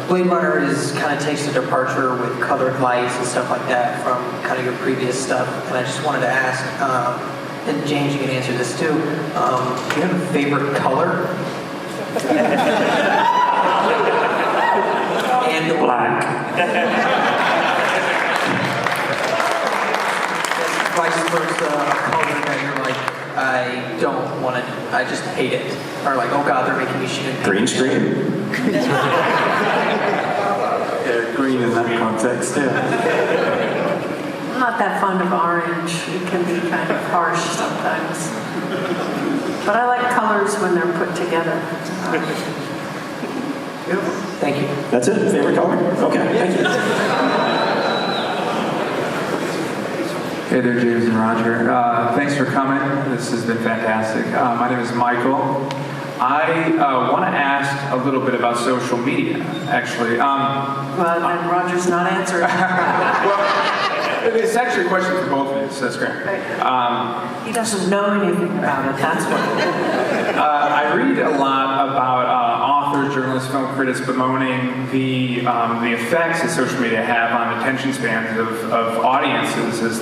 Blade Runner kind of takes a departure with colored lights and stuff like that from kind of your previous stuff. And I just wanted to ask, and James, you can answer this too. Do you have a favorite color? And black. Vice versa, a color that you're like, I don't want to, I just hate it. Or like, oh God, they're making me shoot it. Green screen. green in that context, yeah. I'm not that fond of orange. It can be kind of harsh sometimes. But I like colors when they're put together. Thank you. That's it? Favorite color? Okay, thank you. Hey there, James and Roger. Thanks for coming. This has been fantastic. My name is Michael. I want to ask a little bit about social media, actually. Well, then Roger's not answering. Well, it's actually a question for both of you, so that's great. He doesn't know anything about it, that's what. I read a lot about authors, journalists, film critics bemoaning the effects that social media have on attention spans of audiences, as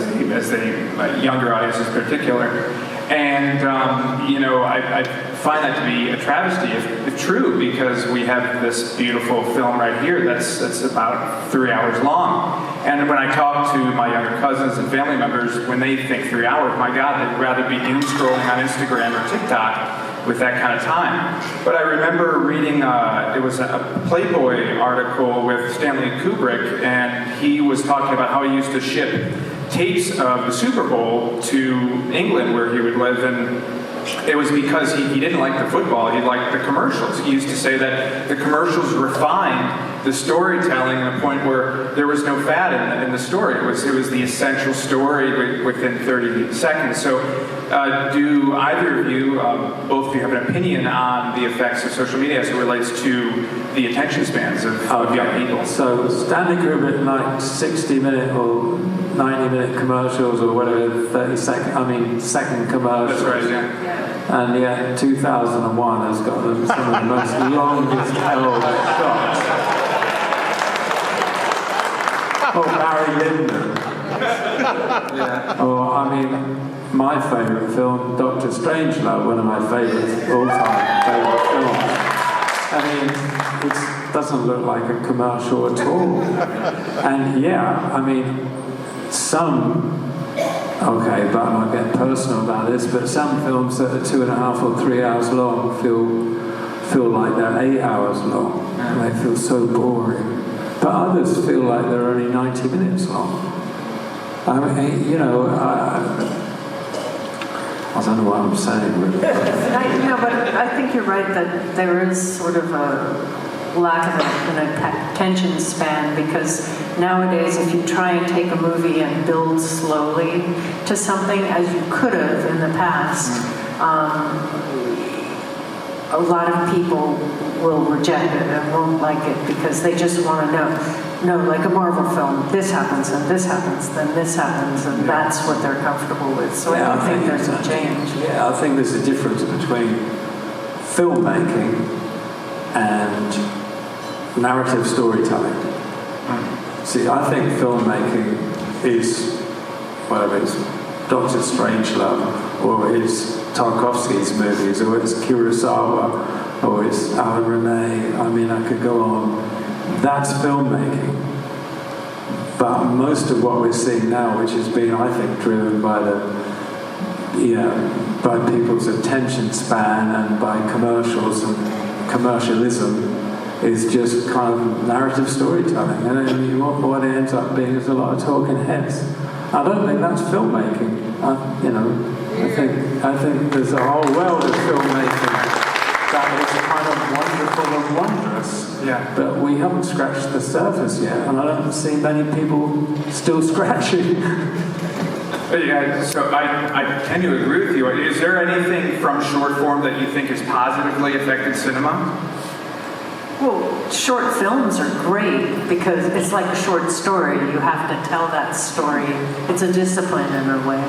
they younger audiences in particular. And I find that to be a travesty, if true, because we have this beautiful film right here that's about 3 hours long. And when I talk to my younger cousins and family members, when they think 3 hours, my God, they'd rather be doom scrolling on Instagram or TikTok with that kind of time. But I remember reading, it was a Playboy article with Stanley Kubrick, and he was talking about how he used to ship tapes of the Super Bowl to England, where he would live, and it was because he didn't like the football, he liked the commercials. He used to say that the commercials refined the storytelling to the point where there was no fat in the story. It was the essential story within 30 seconds. So do either of you, both of you, have an opinion on the effects of social media as it relates to the attention spans of young people? So Stanley Kubrick liked 60-minute or 90-minute commercials or whatever, second commercials. That's right, yeah. And yet 2001 has got some of the most longest held shots. Oh, Barry Lyndon. Yeah. Or, my favourite film, Dr. Strangelove, one of my all-time favourite films. It doesn't look like a commercial at all. And okay, but I'm not getting personal about this, but some films that are 2.5 or 3 hours long feel like they're 8 hours long. And they feel so boring. But others feel like they're only 90 minutes long. I don't know what I'm saying, really. But I think you're right that there is sort of a lack of an attention span, because nowadays if you try and take a movie and build slowly to something, as you could have in the past, a lot of people will reject it and won't like it because they just want to know, like a Marvel film, this happens and this happens, then this happens, and that's what they're comfortable with. So I don't think there's a change. Yeah, I think there's a difference between filmmaking and narrative storytelling. See, I think filmmaking is, whatever it's Dr. Strangelove, or it's Tarkovsky's movies, or it's Kurosawa, or it's Alan Rene. I could go on. That's filmmaking. But most of what we're seeing now, which has been, I think, driven by by people's attention span and by commercials and commercialism, is just kind of narrative storytelling. And what it ends up being is a lot of talking heads. I don't think that's filmmaking. I think there's a whole world of filmmaking that is kind of wonderful and wondrous. Yeah. But we haven't scratched the surface yet, and I don't see many people still scratching. Yeah, so I tend to agree with you. Is there anything from short form that you think has positively affected cinema? Well, short films are great because it's like a short story. You have to tell that story. It's a discipline in a way.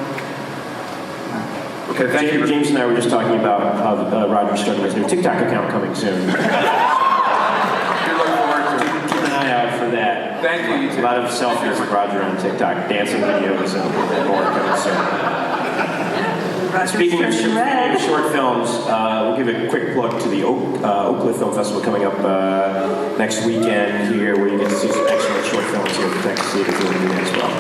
Okay, thank you. James and I were just talking about how Roger's starting his new TikTok account coming soon. You're looking forward to it. Keep an eye out for that. Thank you. A lot of selfies with Roger on TikTok, dancing videos, and more coming soon. Speaking of short films, we'll give a quick plug to the Oakland Film Festival coming up next weekend here, where you get to see some excellent short films here at the Texas Theater as well.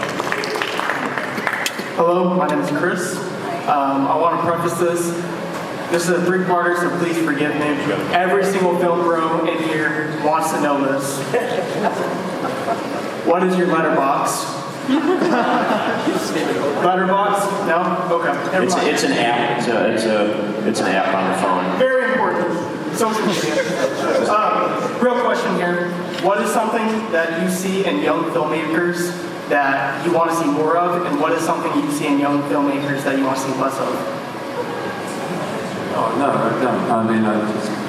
Hello, my name is Chris. I want to preface this. This is a three-parter, so please forgive me. Every single film bro in here wants to know this. What is your letterbox? Letterbox? No? Okay. Never mind. It's an app. It's an app on the phone. Very important. Social media. Real question here. What is something that you see in young filmmakers that you want to see more of, and what is something you see in young filmmakers that you want to see less of? Oh, no, I don't. I mean,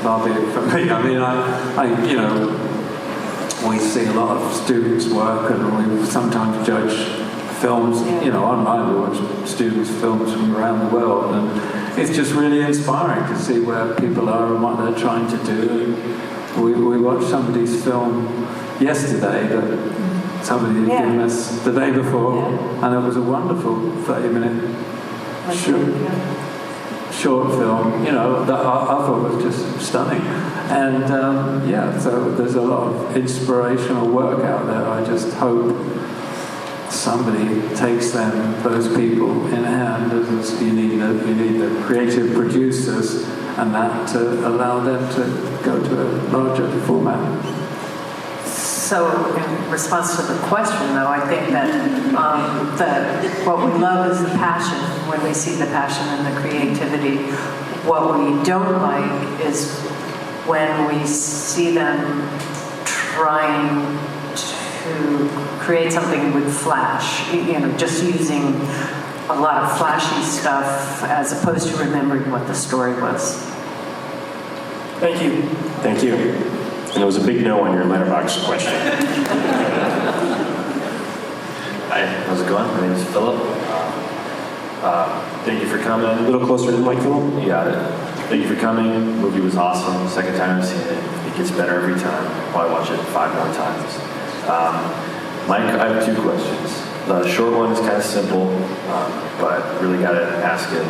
that'll be it for me. I mean, you know, we see a lot of students' work, and we sometimes judge films, you know, online. We watch students' films from around the world, and it's just really inspiring to see where people are and what they're trying to do. We watched somebody's film yesterday that somebody had given us the day before, and it was a wonderful 30-minute short film, you know, that I thought was just stunning. And so there's a lot of inspirational work out there. I just hope somebody takes those people in hand. You need the creative producers and that to allow them to go to a larger format. So, in response to the question, though, I think that what we love is the passion. When we see the passion and the creativity, what we don't like is when we see them trying to create something with flash. You know, just using a lot of flashy stuff as opposed to remembering what the story was. Thank you. Thank you. And it was a big no on your letterbox question. Hi, how's it going? My name is Philip. Thank you for coming. A little closer to the mic, Phil. You got it. Thank you for coming. The movie was awesome. Second time I've seen it. It gets better every time. I'll probably watch it 5 more times. Mike, I have 2 questions. The short one is kind of simple, but really got to ask it.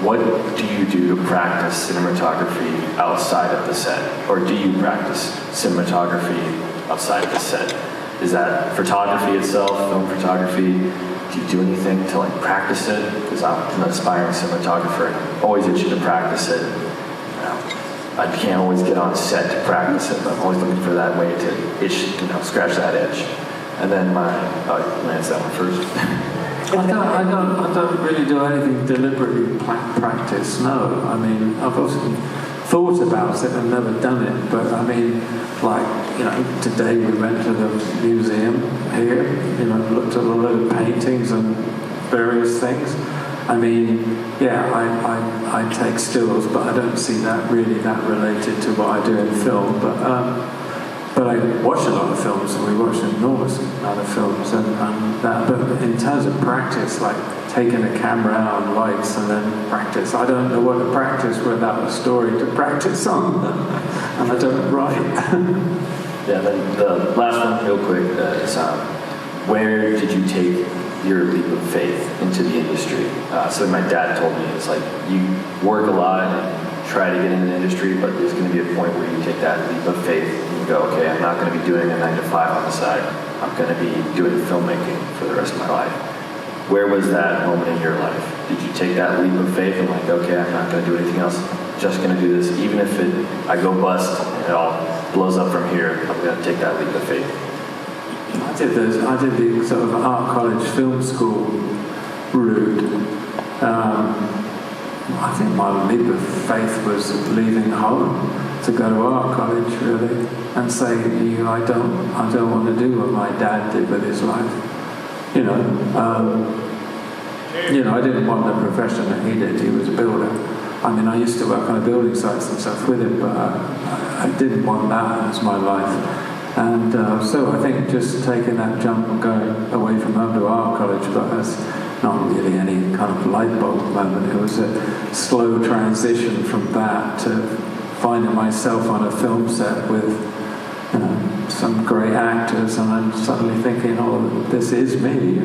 What do you do to practice cinematography outside of the set? Or do you practice cinematography outside of the set? Is that photography itself, film photography? Do you do anything to like practice it? Because I'm an aspiring cinematographer and I'm always itching to practice it. You know, I can't always get on set to practice it, but I'm always looking for that way to itch, scratch that itch. And then I'll answer that one first. I don't really do anything deliberately practice, no. I mean, I've often thought about it and never done it, but I mean, like, today we went to the museum here, looked at a lot of paintings and various things. I mean, yeah, I take stills, but I don't see that really that related to what I do in film, but I watch a lot of films, and we watch an enormous amount of films, and that. But in terms of practice, like taking a camera out and lights and then practice, I don't know what to practice without a story to practice on, and I don't write. Yeah, then the last one, real quick, is where did you take your leap of faith into the industry? So my dad told me, it's like you work a lot and try to get in the industry, but there's going to be a point where you take that leap of faith and go, okay, I'm not going to be doing a 9-to-5 on the side. I'm going to be doing filmmaking for the rest of my life. Where was that moment in your life? Did you take that leap of faith and like, okay, I'm not going to do anything else. I'm just going to do this. Even if I go bust and it all blows up from here, I'm going to take that leap of faith. I did the sort of art college film school route. I think my leap of faith was leaving home to go to art college, really, and say, I don't want to do what my dad did with his life. I didn't want the profession that he did. He was a builder. I mean, I used to work on building sites and stuff with him, but I didn't want that as my life. And so I think just taking that jump and going away from home to art college, but that's not really any kind of light bulb moment. It was a slow transition from that to finding myself on a film set with some great actors, and I'm suddenly thinking, oh, this is me,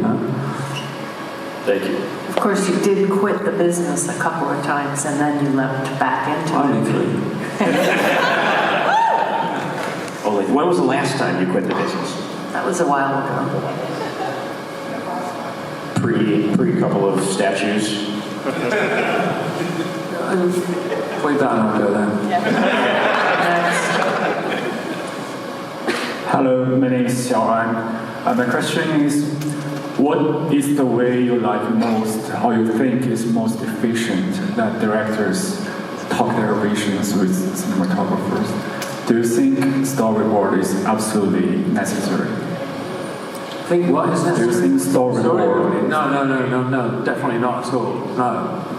Thank you. Of course, you did quit the business a couple of times, and then you leapt back into Only. When was the last time you quit the business? That was a while ago. Pre couple of statues. Way back not go then. Hello, my name is Xiaoan. My question is, what is the way you like most, how you think is most efficient that directors talk their visions with cinematographers? Do you think storyboard is absolutely necessary? Think what is Do you necessary? think storyboard? No, definitely not at all. No.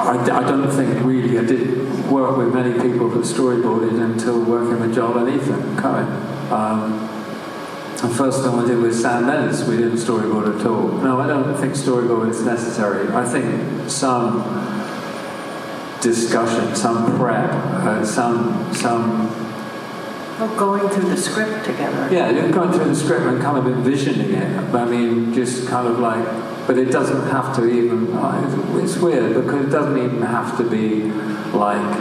I don't think really. I did work with many people that storyboarded until working with Joel and Ethan Cohen. The first film I did with Sam Mendes, we didn't storyboard at all. No, I don't think storyboard is necessary. I think some discussion, some prep, some Well, going through the script together. yeah, you're going through the script and kind of envisioning it. I mean, just kind of like, but it doesn't have to even, it's weird because it doesn't even have to be like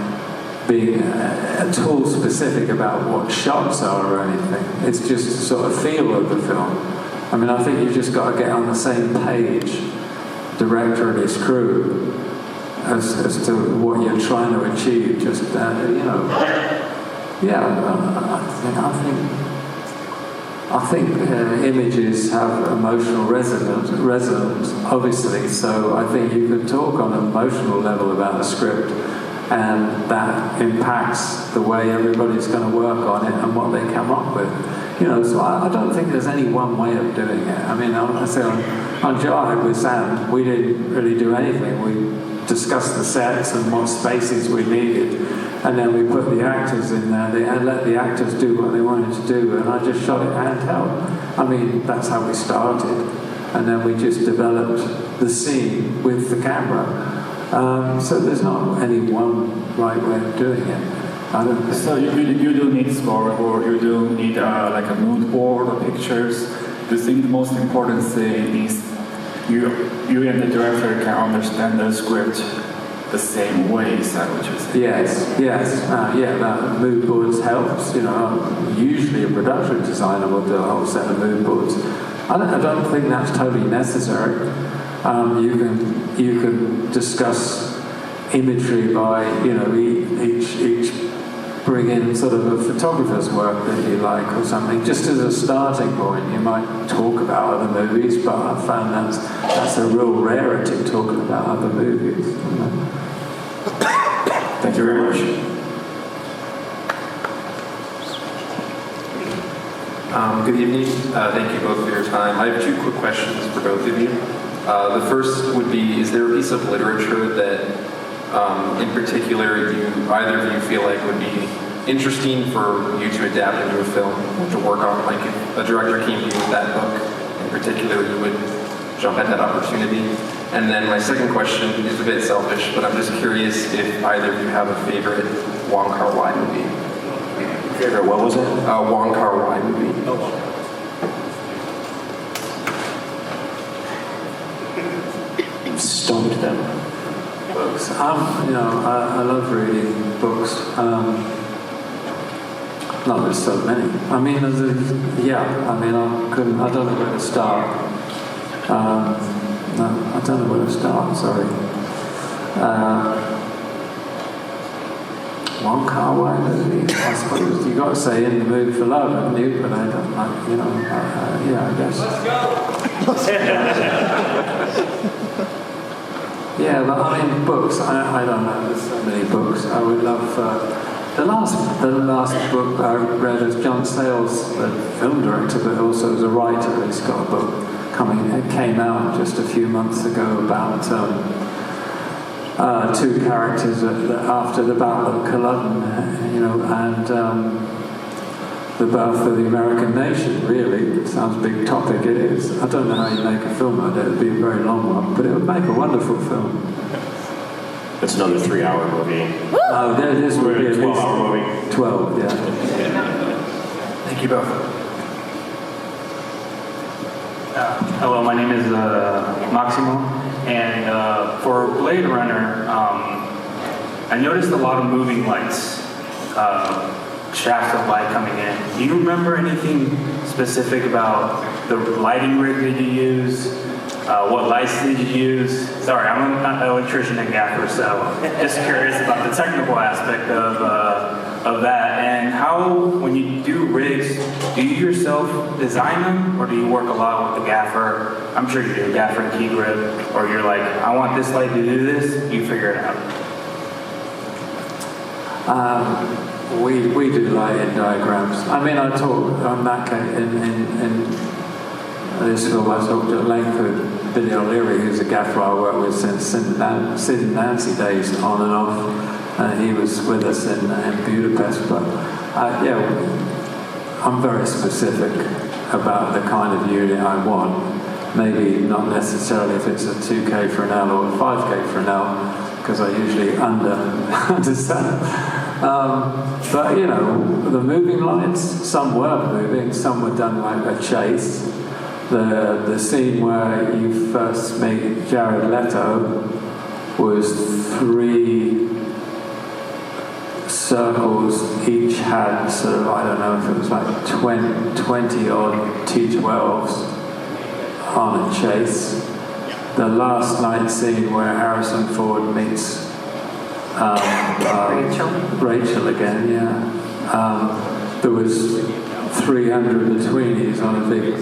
being at all specific about what shots are or anything. It's just the sort of feel of the film. I mean, I think you just got to get on the same page, director and his crew, as to what you're trying to achieve. Just, you know. Yeah, I think images have emotional resonance, obviously. So I think you can talk on an emotional level about a script, and that impacts the way everybody's going to work on it and what they come up with. You know, so I don't think there's any one way of doing it. I mean, I say on Jive with Sam, we didn't really do anything. We discussed the sets and what spaces we needed. And then we put the actors in there and let the actors do what they wanted to do, and I just shot it handheld. I mean, that's how we started. And then we just developed the scene with the camera. So there's not any one right way of doing it. I don't think. So you do need storyboard, you do need like a mood board or pictures. Do you think the most important thing is you and the director can understand the script the same way? Is that what you're saying? Yes. That mood boards helps. You know, usually a production designer will do a whole set of mood boards. I don't think that's totally necessary. You can discuss imagery by, you know, each bring in sort of a photographer's work that you like or something, just as a starting point. You might talk about other movies, but I found that's a real rarity, talking about other movies. Thank you very much. Good evening. Thank you both for your time. I have two quick questions for both of you. The first would be, is there a piece of literature that in particular either of you feel like would be interesting for you to adapt into a film, to work on? Like if a director came to you with that book in particular, you would jump at that opportunity. And then my second question is a bit selfish, but I'm just curious if either of you have a favorite Wong Kar-wai movie. Favorite, what was it? Wong Kar-wai movie. Stoned them. Books. You know, I love reading books. No, there's so many. I mean, I don't know where to start. No, I don't know where to start, sorry. Wong Kar-wai movie, I suppose you got to say In the Mood for Love, haven't you? But I don't like, you know, yeah, I guess. Let's go! Yeah, but I mean, books, I don't know, there's so many books. I would love, the last book I read is John Sayles, the film director, but also as a writer. He's got a book it came out just a few months ago about two characters after the Battle of Culloden, you know, and the birth of the American nation, really. It sounds a big topic, it is. I don't know how you make a film like that. It would be a very long one, but it would make a wonderful film. It's another 3-hour movie. Oh, this would be at least 12-hour movie. 12, yeah. Thank you both. Hello, my name is Maximo, and for Blade Runner, I noticed a lot of moving lights, shafts of light coming in. Do you remember anything specific about the lighting rig that you use? What lights did you use? Sorry, I'm an electrician and gaffer, so just curious about the technical aspect of of that. And how, when you do rigs, do you yourself design them, or do you work a lot with the gaffer? I'm sure you do, gaffer and key grip, or you're like, I want this light to do this, you figure it out. We do lighting diagrams. I mean, I talk on that in this film. I talked at length with Billy O'Leary, who's a gaffer I worked with since Sid and Nancy days, on and off. And he was with us in Budapest. But yeah, I'm very specific about the kind of unit I want. Maybe not necessarily if it's a 2K for an L or a 5K for an L, because I usually understand. But you know, the moving lights, some were moving, some were done like a chase. The scene where you first meet Jared Leto was 3 circles, each had sort of, I don't know if it was like 20 odd T12s on a chase. The last night scene where Harrison Ford meets Rachel again, yeah. There was 300 betweenies on a big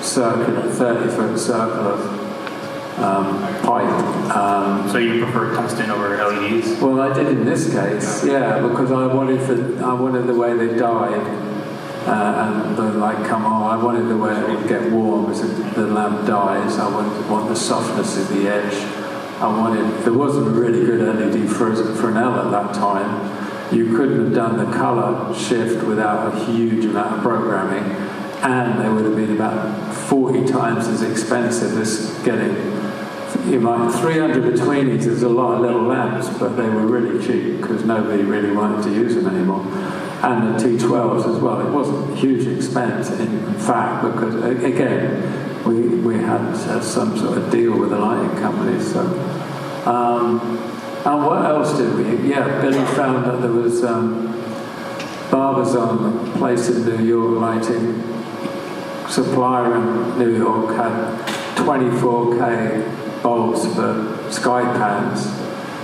circular, 30-foot circle of pipe. So you prefer tungsten over LEDs? Well, I did in this case, yeah, because I wanted the way they died and the light come on. I wanted the way it would get warm as the lamp dies. I want the softness of the edge. There wasn't a really good LED for an L at that time. You couldn't have done the color shift without a huge amount of programming, and they would have been about 40 times as expensive as getting 300 betweenies. There's a lot of little lamps, but they were really cheap because nobody really wanted to use them anymore. And the T12s as well. It wasn't a huge expense, in fact, because again, we had some sort of deal with the lighting companies. So, and what else did we? Yeah, Billy found that there was Barbizon, a place in New York, lighting supplier in New York, had 24K bulbs for sky pans.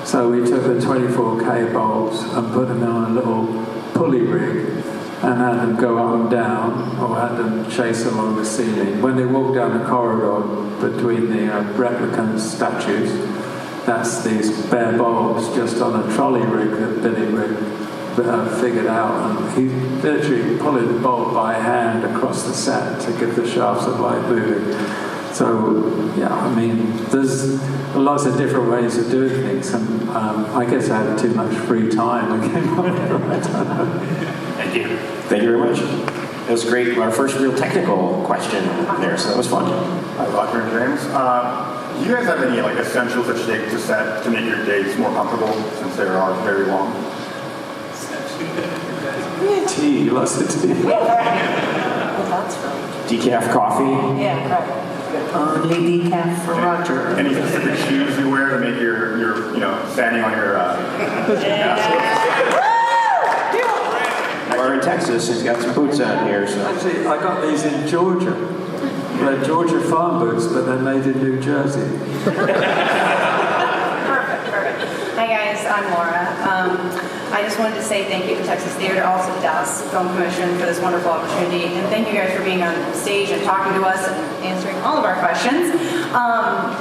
So we took the 24K bulbs and put them on a little pulley rig and had them go up and down, or had them chase along the ceiling. When they walk down the corridor between the replicant statues, that's these bare bulbs just on a trolley rig that Billy figured out, and he literally pulling the bulb by hand across the set to give the shafts of light moving. So, yeah, I mean, there's lots of different ways of doing things, and I guess I had too much free time. I came on here, I don't know. Thank you. Thank you very much. It was great. Our first real technical question there, so that was fun. Hi, Roger and James. Do you guys have any essentials that you take to set to make your days more comfortable, since they are very long? Tea, lots of tea. Decaf coffee. Yeah, right. Only decaf for Roger. Any specific shoes you wear to make your standing on your We're in Texas. He's got some boots on here. So. Actually, I got these in Georgia. They're Georgia farm boots, but they're made in New Jersey. Perfect. Hi guys, I'm Laura. I just wanted to say thank you to Texas Theater, also the Dallas Film Commission for this wonderful opportunity, and thank you guys for being on stage and talking to us and answering all of our questions.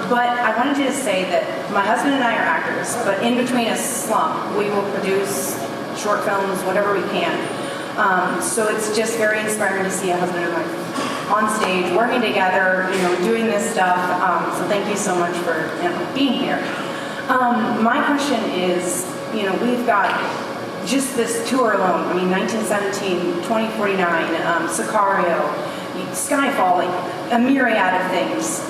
But I wanted to just say that my husband and I are actors, but in between a slump, we will produce short films, whatever we can. So it's just very inspiring to see a husband and wife on stage, working together, doing this stuff. So thank you so much for being here. My question is, we've got just this tour alone. I mean, 1917, 2049, Sicario, Skyfall, like a myriad of things.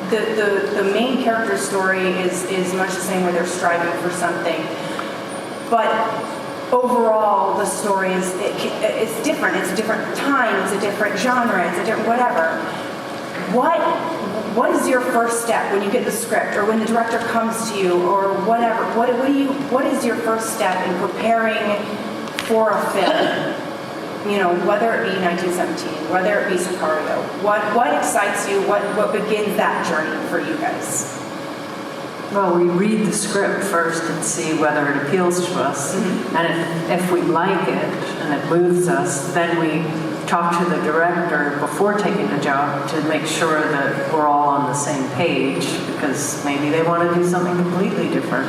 The main character's story is much the same, where they're striving for something. But overall, the story it's different. It's a different time. It's a different genre. It's a different whatever. What is your first step when you get the script, or when the director comes to you, or whatever? What is your first step in preparing for a film? Whether it be 1917, whether it be Sicario, what excites you? What begins that journey for you guys? Well, we read the script first and see whether it appeals to us. And if we like it and it moves us, then we talk to the director before taking the job to make sure that we're all on the same page, because maybe they want to do something completely different.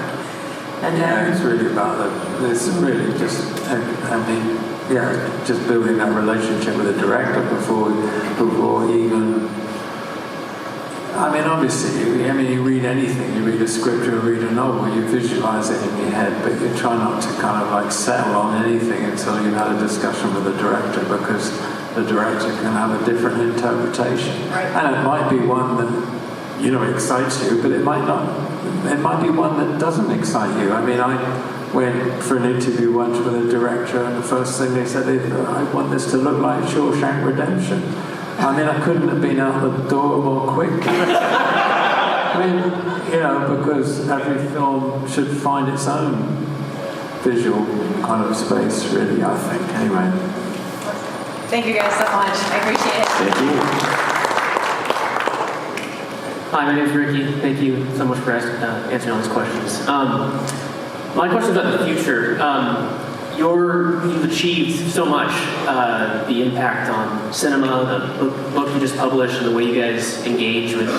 And Yeah, then it's really about it's really just, just building that relationship with the director before even. I mean, obviously, you read anything, you read a script, you read a novel, you visualize it in your head, but you try not to kind of like settle on anything until you've had a discussion with the director, because the director can have a different interpretation. Right. And it might be one that, excites you, but it might not. It might be one that doesn't excite you. I mean, I went for an interview once with a director, and the first thing they said is, I want this to look like Shawshank Redemption. I mean, I couldn't have been out the door more quick. Because every film should find its own visual kind of space, really, I think. Anyway. Thank you guys so much. I appreciate it. Thank you. Hi, my name is Ricky. Thank you so much for answering all these questions. My question is about the future. You've achieved so much, the impact on cinema, the book you just published, and the way you guys engage with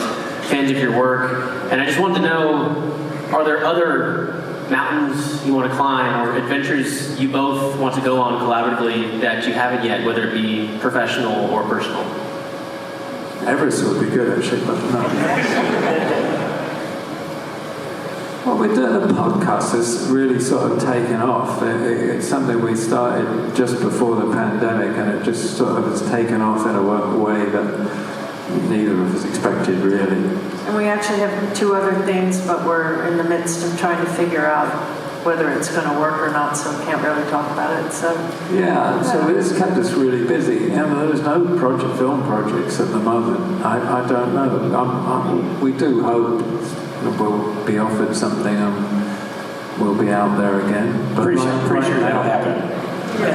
fans of your work. And I just wanted to know, are there other mountains you want to climb or adventures you both want to go on collaboratively that you haven't yet, whether it be professional or personal? Everest would be good, actually, but no. Well, we're doing a podcast that's really sort of taken off. It's something we started just before the pandemic, and it just sort of has taken off in a way that neither of us expected, really. and we actually have 2 other things, but we're in the midst of trying to figure out whether it's going to work or not, so we can't really talk about it. So so it's kept us really busy. And there's no film projects at the moment. I don't know. We do hope that we'll be offered something and we'll be out there again. But Pretty sure that'll happen. I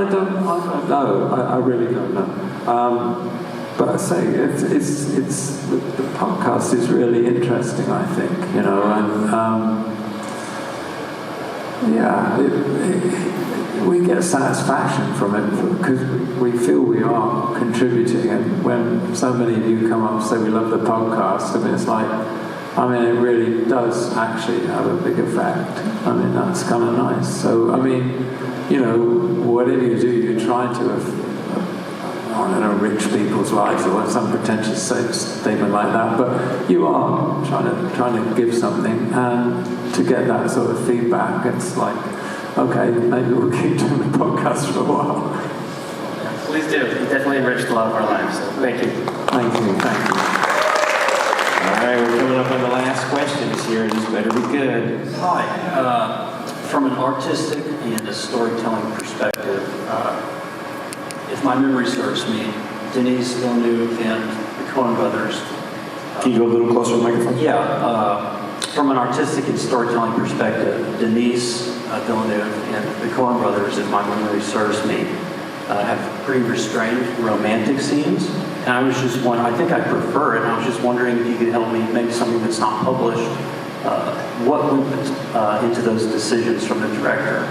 don't know. I really don't know. But I say it's the podcast is really interesting, I think, and we get satisfaction from it because we feel we are contributing. And when so many of you come up and say we love the podcast, it's like, it really does actually have a big effect. That's kind of nice. So, whatever you do, you're trying to enrich people's lives or some pretentious statement like that, but you are trying to give something, and to get that sort of feedback, it's like, okay, maybe we'll keep doing the podcast for a while. Please do. It definitely enriched a lot of our lives. So thank you. Thank you. All right, we're coming up on the last questions here. This better be good. Hi. From an artistic and a storytelling perspective, if my memory serves me, Denise Villeneuve and the Coen brothers. Can you go a little closer to the microphone? Yeah. From an artistic and storytelling perspective, Denise Villeneuve and the Coen brothers, if my memory serves me, have pretty restrained romantic scenes. And I was just wondering, I think I prefer it, and I was just wondering if you could help me make something that's not published. What went into those decisions from the director?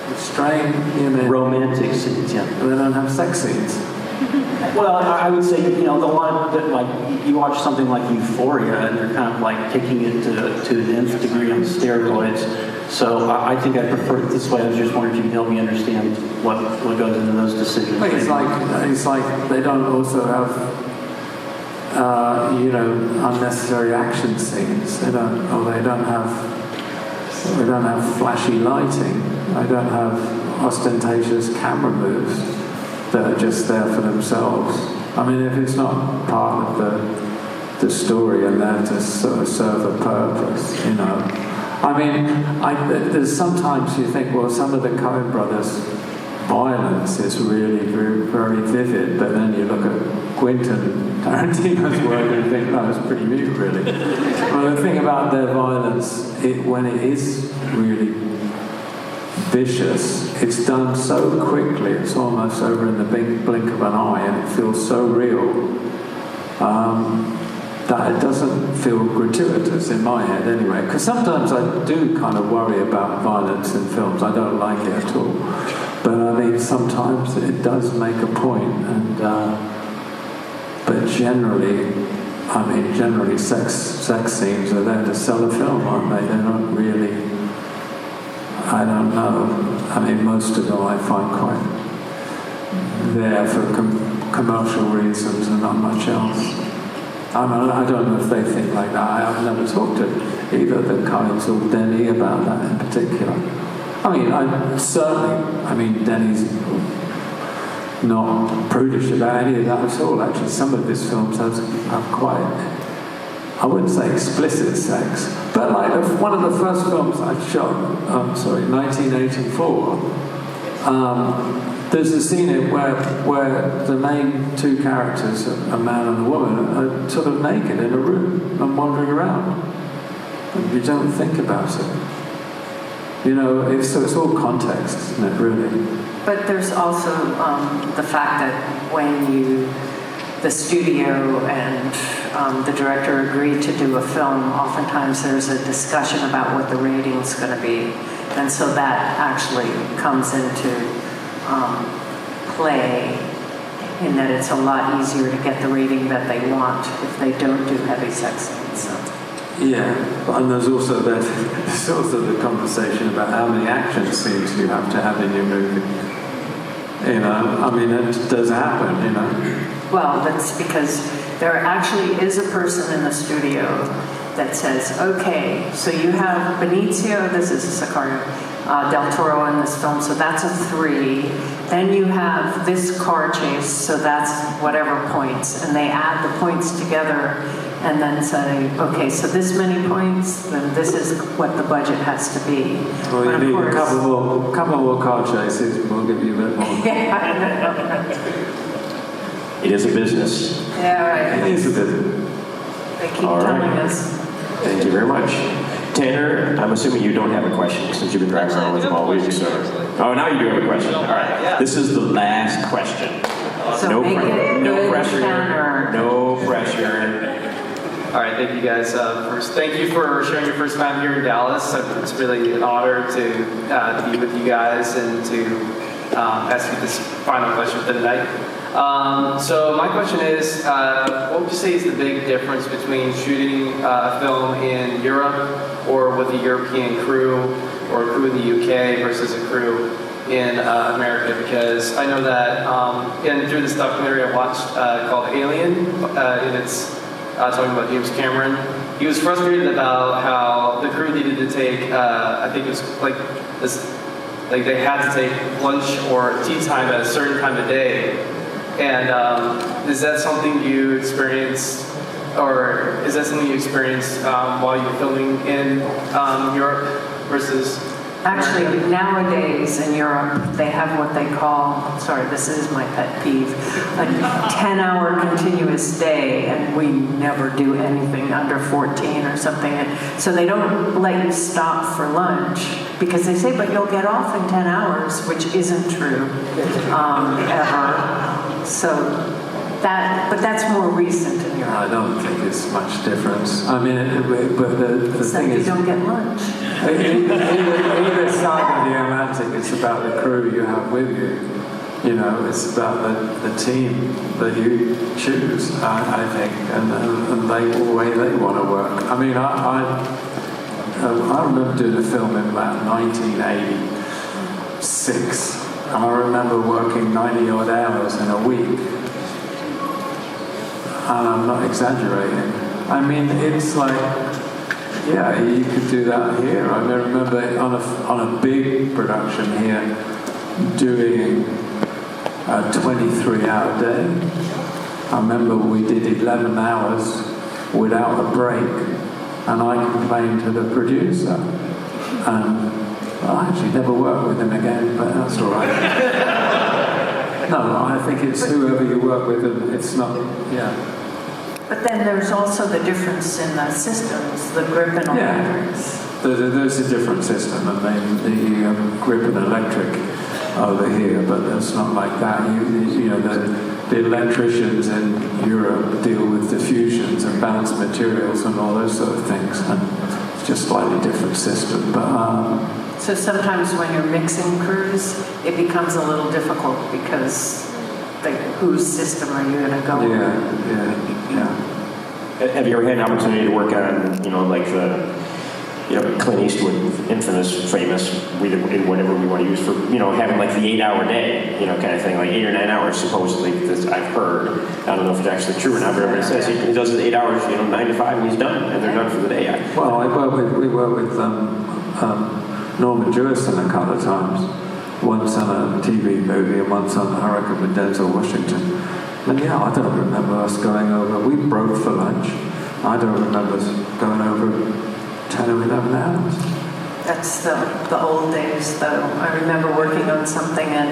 Restrained, you mean? Romantic scenes, yeah. They don't have sex scenes. Well, I would say, the one that, like, you watch something like Euphoria, and they're kind of like taking it to the nth degree on steroids. So I think I prefer it this way. I was just wondering if you could help me understand what goes into those decisions. It's like they don't also have unnecessary action scenes. They don't have flashy lighting. They don't have ostentatious camera moves that are just there for themselves. If it's not part of the story and there to sort of serve a purpose, there's sometimes you think, well, some of the Coen brothers' violence is really very, very vivid, but then you look at Quentin Tarantino's work and think, no, it's pretty mute, really. Well, the thing about their violence, when it is really vicious, it's done so quickly, it's almost over in the blink of an eye, and it feels so real. that it doesn't feel gratuitous in my head anyway. Because sometimes I do kind of worry about violence in films. I don't like it at all. But I mean, sometimes it does make a point, and but generally sex scenes are there to sell a film, aren't they? They're not really, I don't know. I mean, most of them I find quite there for commercial reasons and not much else. I don't know if they think like that. I've never talked to either the Kynes or Denny about that in particular. I mean, Denny's not prudish about any of that at all. Actually, some of his films have quite, I wouldn't say explicit sex, but like one of the first films I shot, 1984, there's a scene where the main two characters, a man and a woman, are sort of naked in a room and wandering around. And you don't think about it. You know, so it's all context, isn't it, really? But there's also the fact that when the studio and the director agree to do a film, oftentimes there's a discussion about what the rating's going to be. And so that actually comes into play in that it's a lot easier to get the rating that they want if they don't do heavy sex scenes. So. Yeah, and there's also the conversation about how many action scenes you have to have in your movie. You know, I mean, it does happen, you know. Well, that's because there actually is a person in the studio that says, okay, so you have Benicio, this is Sicario, Del Toro in this film, so that's a 3. Then you have this car chase, so that's whatever points. And they add the points together and then say, okay, so this many points, then this is what the budget has to be. Well, you need a couple more car chases, we'll give you a bit more. Yeah, I know. It is a business. Yeah, right. It is a business. They keep All telling right. us. Thank you very much. Tanner, I'm assuming you don't have a question since you've been driving around with them all week. So. Oh, now you do have a question. All right. This is the last question. So No make it no good, pressure. Tanner. No pressure. All right, thank you guys. First, thank you for sharing your first time here in Dallas. It's really an honor to be with you guys and to ask you this final question for the night. So my question is, what would you say is the big difference between shooting a film in Europe or with a European crew or a crew in the UK versus a crew in America? Because I know that through this documentary I watched called Alien, and it's talking about James Cameron. He was frustrated about how the crew needed to take, I think it was like this, like they had to take lunch or tea time at a certain time of day. And is that something you experienced, or is that something you experienced while you were filming in Europe versus? Actually, nowadays in Europe, they have what they call, sorry, this is my pet peeve, a 10-hour continuous day, and we never do anything under 14 or something. And so they don't let you stop for lunch because they say, but you'll get off in 10 hours, which isn't true ever. So but that's more recent in Europe. I don't think it's much difference. I mean, but the thing you is, don't get lunch. either side of the Atlantic, it's about the crew you have with you. You know, it's about the team that you choose, I think, and the way they want to work. I mean, I remember doing a film in about 1986, and I remember working 90-odd hours in a week. And I'm not exaggerating. I mean, it's like, yeah, you could do that here. I remember on a big production here, doing a 23-hour day. I remember we did 11 hours without a break, and I complained to the producer. And I actually never worked with him again, but that's all right. No, I think it's whoever you work with, and it's not, yeah. But then there's also the difference in the systems, the grip and electrics. There's a different system, and then the grip and electric over here, but it's not like that. You know, the electricians in Europe deal with diffusions and balanced materials and all those sort of things. And it's just slightly different system. But So sometimes when you're mixing crews, it becomes a little difficult because whose system are you going to go with? yeah. Have you ever had an opportunity to work on, like Clint Eastwood, infamous, famous, whatever we want to use for, having like the 8-hour day, kind of thing, like 8 or 9 hours supposedly, because I've heard. I don't know if it's actually true or not, but everybody says he does it 8 hours, 9 to 5, and he's done, and they're done for the day. Well, we work with Norman Jewison a couple of times. Once on a TV movie and once on Hurricane with Denzel Washington. And yeah, I don't remember us going over. We broke for lunch. I don't remember us going over 10 or 11 hours. That's the old days, though. I remember working on something and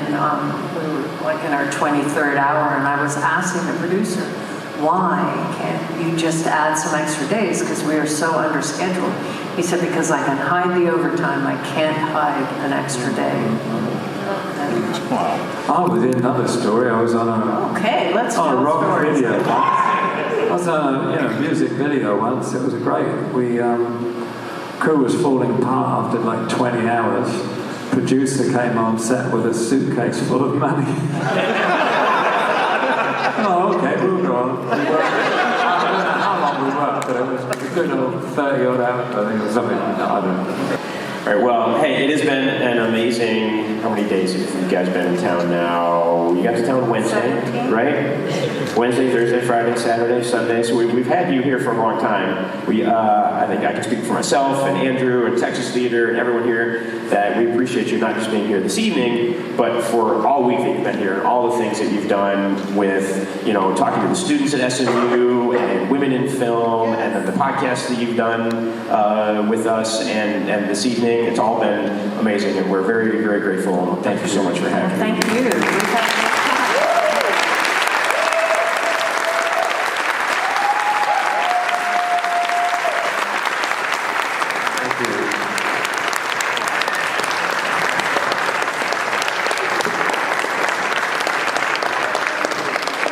we were like in our 23rd hour, and I was asking the producer, why can't you just add some extra days? Because we are so under schedule. He said, because I can hide the overtime, I can't hide an extra day. Oh, we did another story. I was on a let's on a tell rock stories. video. I was on a music video once. It was great. We crew was falling apart after like 20 hours. Producer came on set with a suitcase full of money. Oh, okay, we'll go on. I don't know how long we worked, but it was a good old 30 odd hours, I think, or something like that. I don't know. All right, well, hey, it has been an amazing, how many days have you guys been in town now? You got to town Wednesday, 17. right? Wednesday, Thursday, Friday, Saturday, Sunday. So we've had you here for a long time. I think I can speak for myself and Andrew and Texas Theater and everyone here that we appreciate you not just being here this evening, but for all week that you've been here and all the things that you've done with, talking to the students at SMU and women in film and then the podcast that you've done with us and this evening. It's all been amazing, and we're very, very grateful. Thank you so much for having me. Thank you.